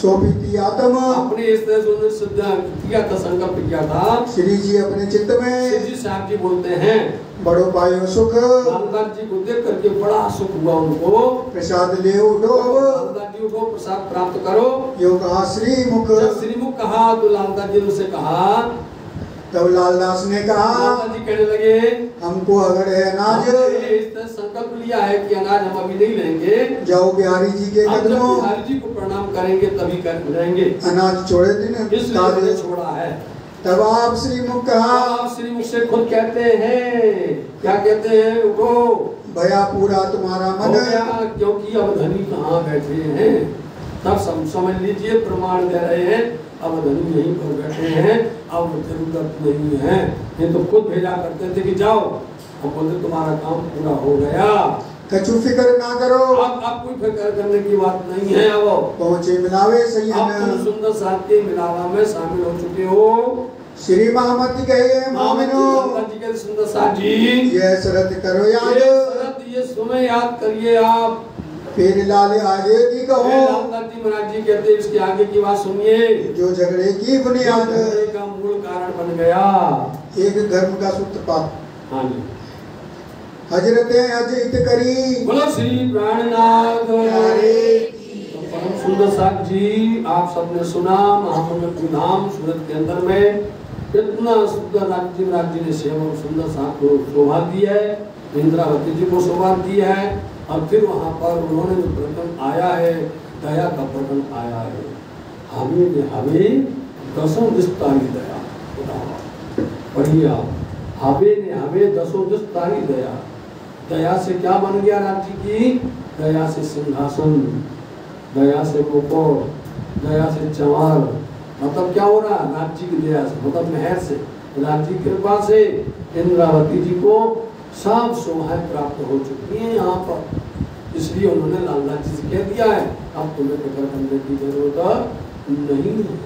सोपीति आत्म अपने इस तरह से उन्होंने सिद्ध किया था, संकल्प किया था। श्री जी अपने चित्त में श्री जी साहब जी बोलते हैं बड़ो पायो सुख लालदास जी को देख करके बड़ा सुख हुआ उनको। प्रसाद ले उठो लालदास जी उठो, प्रसाद प्राप्त करो। यो कहा श्री मुख। जब श्रीमुख कहा तो लालदास जी ने उनसे कहा, तब लालदास ने कहा लालदास जी कहने लगे हमको अगर है अनाज हमने इस तरह संकल्प लिया है कि अनाज हम अभी नहीं लेंगे, जाओ बिहारी जी के अब जब कदमों बिहारी जी को प्रणाम करेंगे तभी कर लेंगे, अनाज छोड़े दिन इसलिए हमने छोड़ा है। तब आप श्री मुख कहा आप श्रीमुख से खुद कहते हैं, क्या कहते हैं, उठो भया पूरा तुम्हारा हो मन गया, क्योंकि अब धनी कहाँ बैठे हैं। तब समझ लीजिए, प्रमाण दे रहे हैं, अब धनी यहीं पर बैठे हैं, अब जरूरत नहीं है। ये तो खुद भेजा करते थे कि जाओ, हम बोलते तुम्हारा काम पूरा हो गया, कछु फिक्र ना करो। अब कोई फिक्र करने की बात नहीं है। अब पहुंचे मिलावे सही अब तुम सुंदर साथ के मिलावा में शामिल हो चुके हो। श्री महामती कहे मोमिनो जी के सुंदर साथ जी ये शरत करो याद, ये समय याद करिए आप। फिर लाले आगे की कहो लालदास जी महाराज जी कहते हैं, इसके आगे की बात सुनिए। जो झगड़े की बुनियाद झगड़े का मूल कारण बन गया एक धर्म का सूत्रपात। हाँ जी, हजरते अजित करी बोलो श्री प्राणनाथ तो परम सुंदर साथ जी, आप सबने सुना महामंगल की धाम सूरत के अंदर में इतना सुंदर राज्य ने सेवक सुंदर साथ को शोभा दी है, इंद्रावती जी को शोभा दी है। और फिर वहाँ पर उन्होंने जो प्रकरण आया है, दया का प्रकरण आया है, हमें दसों दिस्तारी दया, पढ़िए आप, हमें दसों दिस्तारी दया। दया से क्या बन गया राज्य की? दया से सिंहासन, दया से मुकुट, दया से चमार। मतलब क्या हो रहा? राज्य की दया से, मतलब मेहर से, राज्य की कृपा से इंद्रावती जी को सब शोभाएं प्राप्त हो चुकी हैं यहाँ पर। इसलिए उन्होंने लालदास जी से कह दिया है, अब तुम्हें फिक्र करने की जरूरत नहीं है।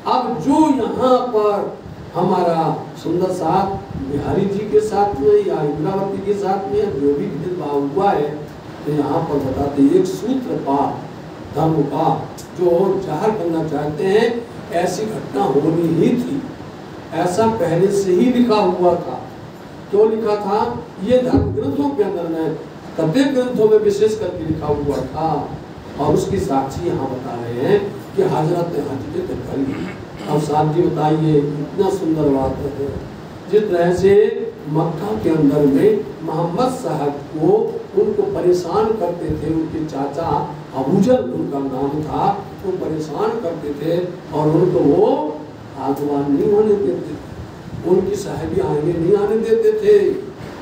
अब जो यहाँ पर हमारा सुंदर साथ बिहारी जी के साथ में या इंद्रावती के साथ में जो भी भेदभाव हुआ है, तो यहाँ पर बताते एक सूत्र पाठ धर्म का जो जाहिर करना चाहते हैं, ऐसी घटना होनी ही थी, ऐसा पहले से ही लिखा हुआ था। क्यों लिखा था? ये धर्म ग्रंथों के अंदर में, कई ग्रंथों में विशेष करके लिखा हुआ था। और उसकी साक्षी यहाँ बता रहे हैं कि हजरत ने हज करी। अब साहब जी बताइए, इतना सुंदर बात है। जिस तरह से मक्का के अंदर में मोहम्मद साहब को उनको परेशान करते थे, उनके चाचा अबूजल उनका नाम था, वो परेशान करते थे और उनको वो आगवान नहीं होने देते थे, उनकी साहिबी आगे नहीं आने देते थे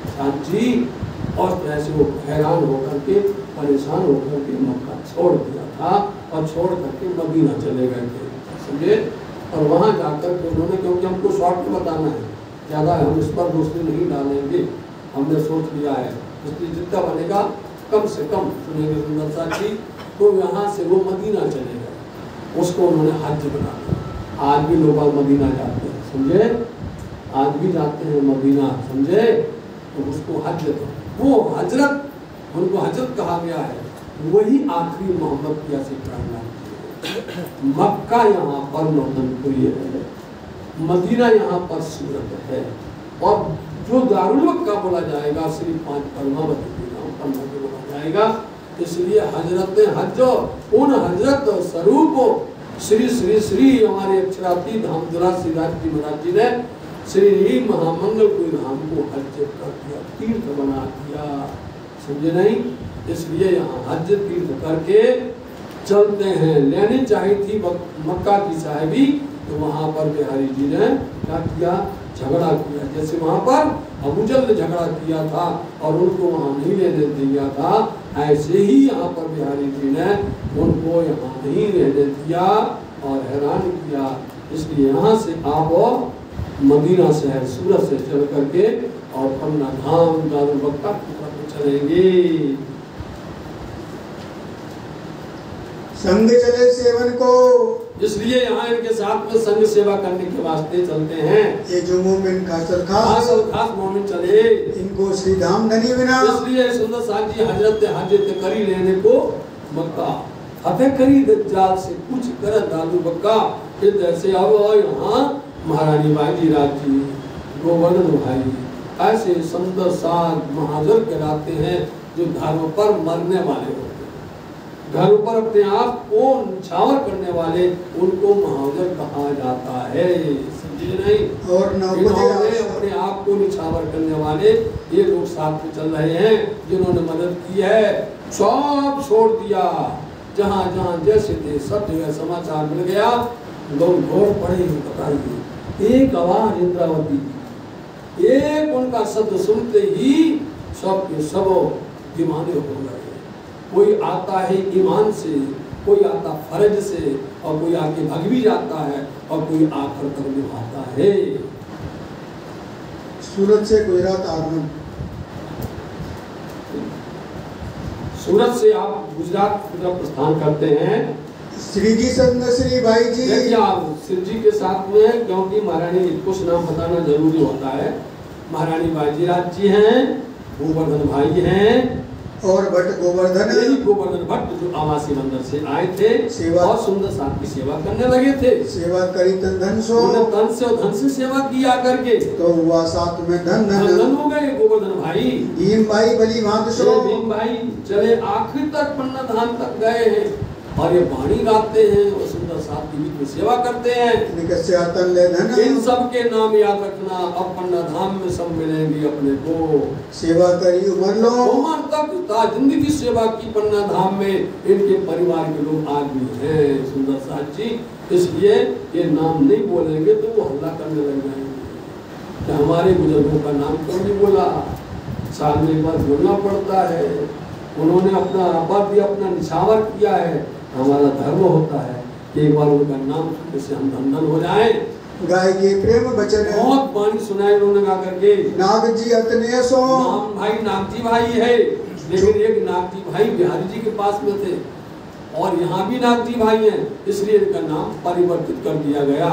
साहब जी। और तरह से वो हैरान होकर के, परेशान होकर के मक्का छोड़ दिया था और छोड़ करके मदीना चले गए थे, समझे। और वहाँ जाकर के उन्होंने, क्योंकि हमको शॉर्ट में बताना है, ज़्यादा हम इस पर दोस्ती नहीं डालेंगे, हमने सोच लिया है, इसलिए जितना बनेगा कम से कम सुनेंगे सुंदर साथी। तो यहाँ से वो मदीना चले गए, उसको उन्होंने हज बना दिया। आज भी लोग मदीना जाते हैं, समझे, आज भी जाते हैं मदीना, समझे, तो उसको हज, वो हजरत, उनको हजरत कहा गया है, वही आखिरी मोहम्मद की ऐसी प्रेरणा। मक्का यहाँ पर नौतनपुरी है, मदीना यहाँ पर सूरत है, और जो दारुल मक्का बोला जाएगा सिर्फ 5 परमावती बोला जाएगा। इसलिए हजरत हज, उन हजरत स्वरूप श्री श्री श्री हमारे अक्षराती धाम दुरासी जी महाराज जी ने श्री महामंगल कोई धाम को हज कर दिया, तीर्थ बना दिया, समझे नहीं। इसलिए यहाँ हज तीर्थ करके चलते हैं। लेनी चाहिए थी मक्का की साहिबी, तो वहाँ पर बिहारी जी ने क्या किया? झगड़ा किया। जैसे वहाँ पर अबूजल ने झगड़ा किया था और उनको वहाँ नहीं लेने दिया था, ऐसे ही यहाँ पर बिहारी जी ने उनको यहाँ नहीं रहने दिया और हैरान किया। इसलिए यहाँ से आप मदीना शहर सूरत से चल करके और अपना धाम दारुल मक्का की तरफ चलेंगे। संग चले सेवन को, इसलिए यहाँ इनके साथ में संग सेवा करने के वास्ते चलते हैं। ये जो मोमिन खास मोमिन चले, इनको श्री धाम धनी बिना। इसलिए सुंदर साथ जी हजरत हज करी लेने को मक्का, फतेह करी दज्जाल से कुछ कर दादू बक्का कि जैसे अब यहाँ महारानी बाजीराव जी, गोवर्धन भाई ऐसे सुंदर साध महाजर कहलाते हैं जो धर्म पर मरने वाले होते हैं, धर्म पर अपने आप को निछावर करने वाले, उनको महाजर कहा जाता है। समझे नहीं? और अपने आप को निछावर करने वाले ये लोग साथ में चल रहे हैं, जिन्होंने मदद की है, सब छोड़ दिया। जहाँ जहाँ जैसे थे सब जगह समाचार मिल गया, लोग घोर पड़े। बताइए, एक आवाज इंद्रावती, एक उनका शब्द सुनते ही सब के सब दीवाने हो गए। कोई आता है ईमान से, कोई आता फर्ज से, और कोई आके भग भी जाता है, और कोई आकर तक निभाता है। सूरत से गुजरात आगमन। सूरत से आप गुजरात की तरफ प्रस्थान करते हैं। श्री जी संग श्री भाई जी, देखिए आप श्री जी के साथ में, क्योंकि महारानी कुछ नाम बताना जरूरी होता है। महारानी बाजीराव जी हैं, गोवर्धन भाई हैं, और भट्ट गोवर्धन, यही गोवर्धन भट्ट जो आवासी मंदिर से आए थे, सेवा और सुंदर साथ की सेवा करने लगे थे। सेवा करी तन धन सो, तन से और धन से सेवा किया करके तो हुआ साथ में धन धन हो गए गोवर्धन भाई। भीम भाई भली भांत सो, भीम भाई चले आखिर तक पन्ना धाम तक गए हैं, और ये वाणी गाते हैं और सुंदर साथ की बीच में सेवा करते हैं। इन सब के नाम याद रखना, अब पन्ना धाम में सब मिलेंगे अपने को। सेवा करी उमर लो, उमर तक जिंदगी सेवा की पन्ना धाम में। इनके परिवार के लोग आज भी हैं सुंदर साथ जी, इसलिए ये नाम नहीं बोलेंगे तो वो हल्ला करने लग जाएंगे कि हमारे बुजुर्गों का नाम क्यों नहीं बोला। साल में एक बार बोलना पड़ता है, उन्होंने अपना आबाद दिया, अपना निछावर किया है। हमारा धर्म होता है कि एक बार उनका नाम सुनने से हम धन हो जाए। गाय के प्रेम बचन, बहुत वाणी सुनाए उन्होंने गा करके। नाग जी अतने सो, नाम भाई नागजी भाई है, लेकिन एक नागजी भाई बिहारी जी के पास में थे, और यहाँ भी नागजी भाई हैं, इसलिए इनका नाम परिवर्तित कर दिया गया।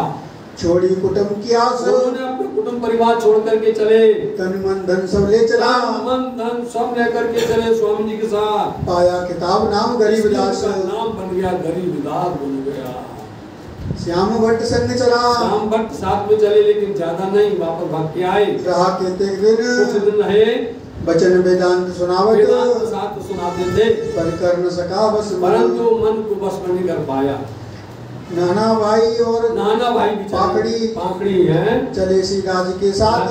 छोड़ी कुटुंब की आस, उन्होंने अपने कुटुंब परिवार छोड़ करके चले, तन मन धन सब ले चला, मन धन सब लेकर के चले स्वामी जी के साथ। पाया किताब नाम गरीबदास, नाम बन गया गरीबदास बन गया। श्याम भट्ट संग चला, श्याम भट्ट साथ में चले, लेकिन ज्यादा नहीं, वापस भाग के आए। रहा कहते दिन, कुछ दिन रहे, वचन वेदांत सुनावत, वेदांत साथ सुनाते थे, पर कर न सका बस, परंतु मन को बस नहीं कर पाया। नाना भाई और नाना भाई पाकड़ी है, चले सी राज के साथ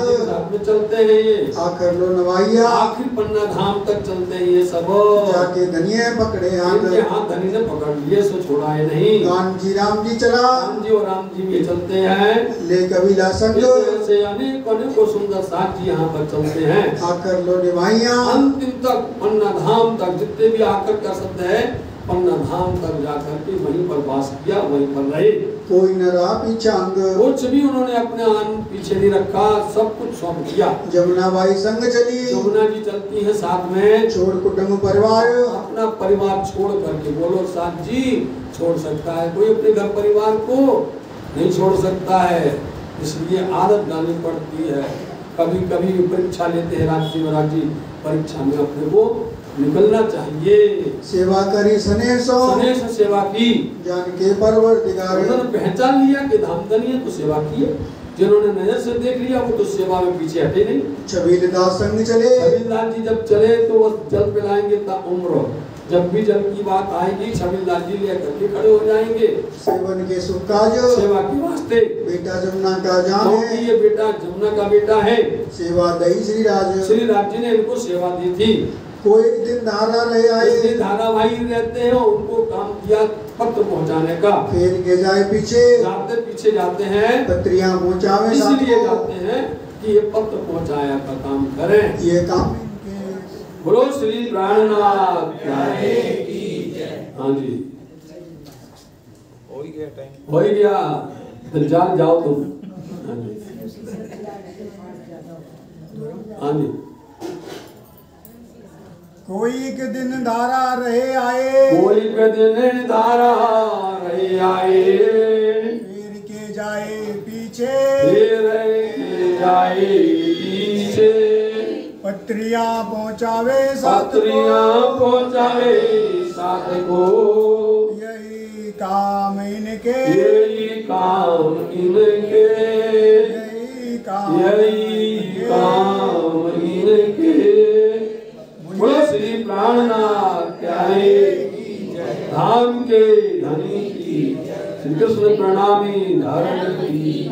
में चलते हैं ये। आखिर लो नवाइया, आखिर पन्ना धाम तक चलते हैं ये सब। जाके धनिये पकड़े हाथ, हाथ धनी ने पकड़ लिए, सो छोड़ाए नहीं। राम जी चला, राम जी और राम जी भी चलते हैं, ले कबीला संग से अनेकों सुंदर साथ जी यहाँ पर चलते हैं। आकर लो निभाइया, अंतिम तक पन्ना धाम तक जितने भी आकर का शब्द है, पन्ना धाम तक जाकर के वहीं पर वास किया, वहीं पर रहे। कोई न रहा पीछा अंग, कुछ भी उन्होंने अपने आन पीछे नहीं रखा, सब कुछ सौंप दिया। जमुना बाई संग चली, जमुना जी चलती है साथ में, छोड़ कुटुंब परिवार, अपना परिवार छोड़ करके। बोलो साथ जी, छोड़ सकता है कोई अपने घर परिवार को? नहीं छोड़ सकता है, इसलिए आदत डालनी पड़ती है। कभी कभी परीक्षा लेते हैं राज जी महाराज जी, परीक्षा में अपने को निकलना चाहिए। सेवा करी सनेश सेवा की, जान के परवरदिगार, उन्होंने पहचान लिया कि धामधनी है तो सेवा की। जिन्होंने नजर से देख लिया वो तो सेवा में पीछे हटे नहीं। छबील दास संग चले, छबील दास जी जब चले तो वो जल पिलाएंगे ता उम्र, जब भी जल की बात आएगी छबील दास जी लेकर के खड़े हो जाएंगे। सेवन के सुख काज, सेवा के वास्ते। बेटा जमुना का जाने, ये बेटा जमुना का बेटा है। सेवा दही श्री राज जी ने इनको सेवा दी थी। कोई दिन धारा रहे आए, धारावाही रहते हैं, उनको काम किया पत्र पहुंचाने का। फिर के जाए पीछे जाते हैं, पत्रियां पहुंचावे, इसलिए जाते हैं कि ये पत्र पहुंचाया का काम करें। ये काम बोलो श्री प्राणनाथ। हाँ जी, हो गया, जाओ तुम। हाँ जी, कोई के दिन धारा रहे आए, कोई के दिन धारा रहे आए, फिर के जाए पीछे, पत्रियां पहुंचावे साथ को, काम इनके, यही काम इनके, यही काम इनके। बोलो श्री प्राणनाथ प्यारे धाम के धनी की, श्री कृष्ण प्रणामी धर्म की।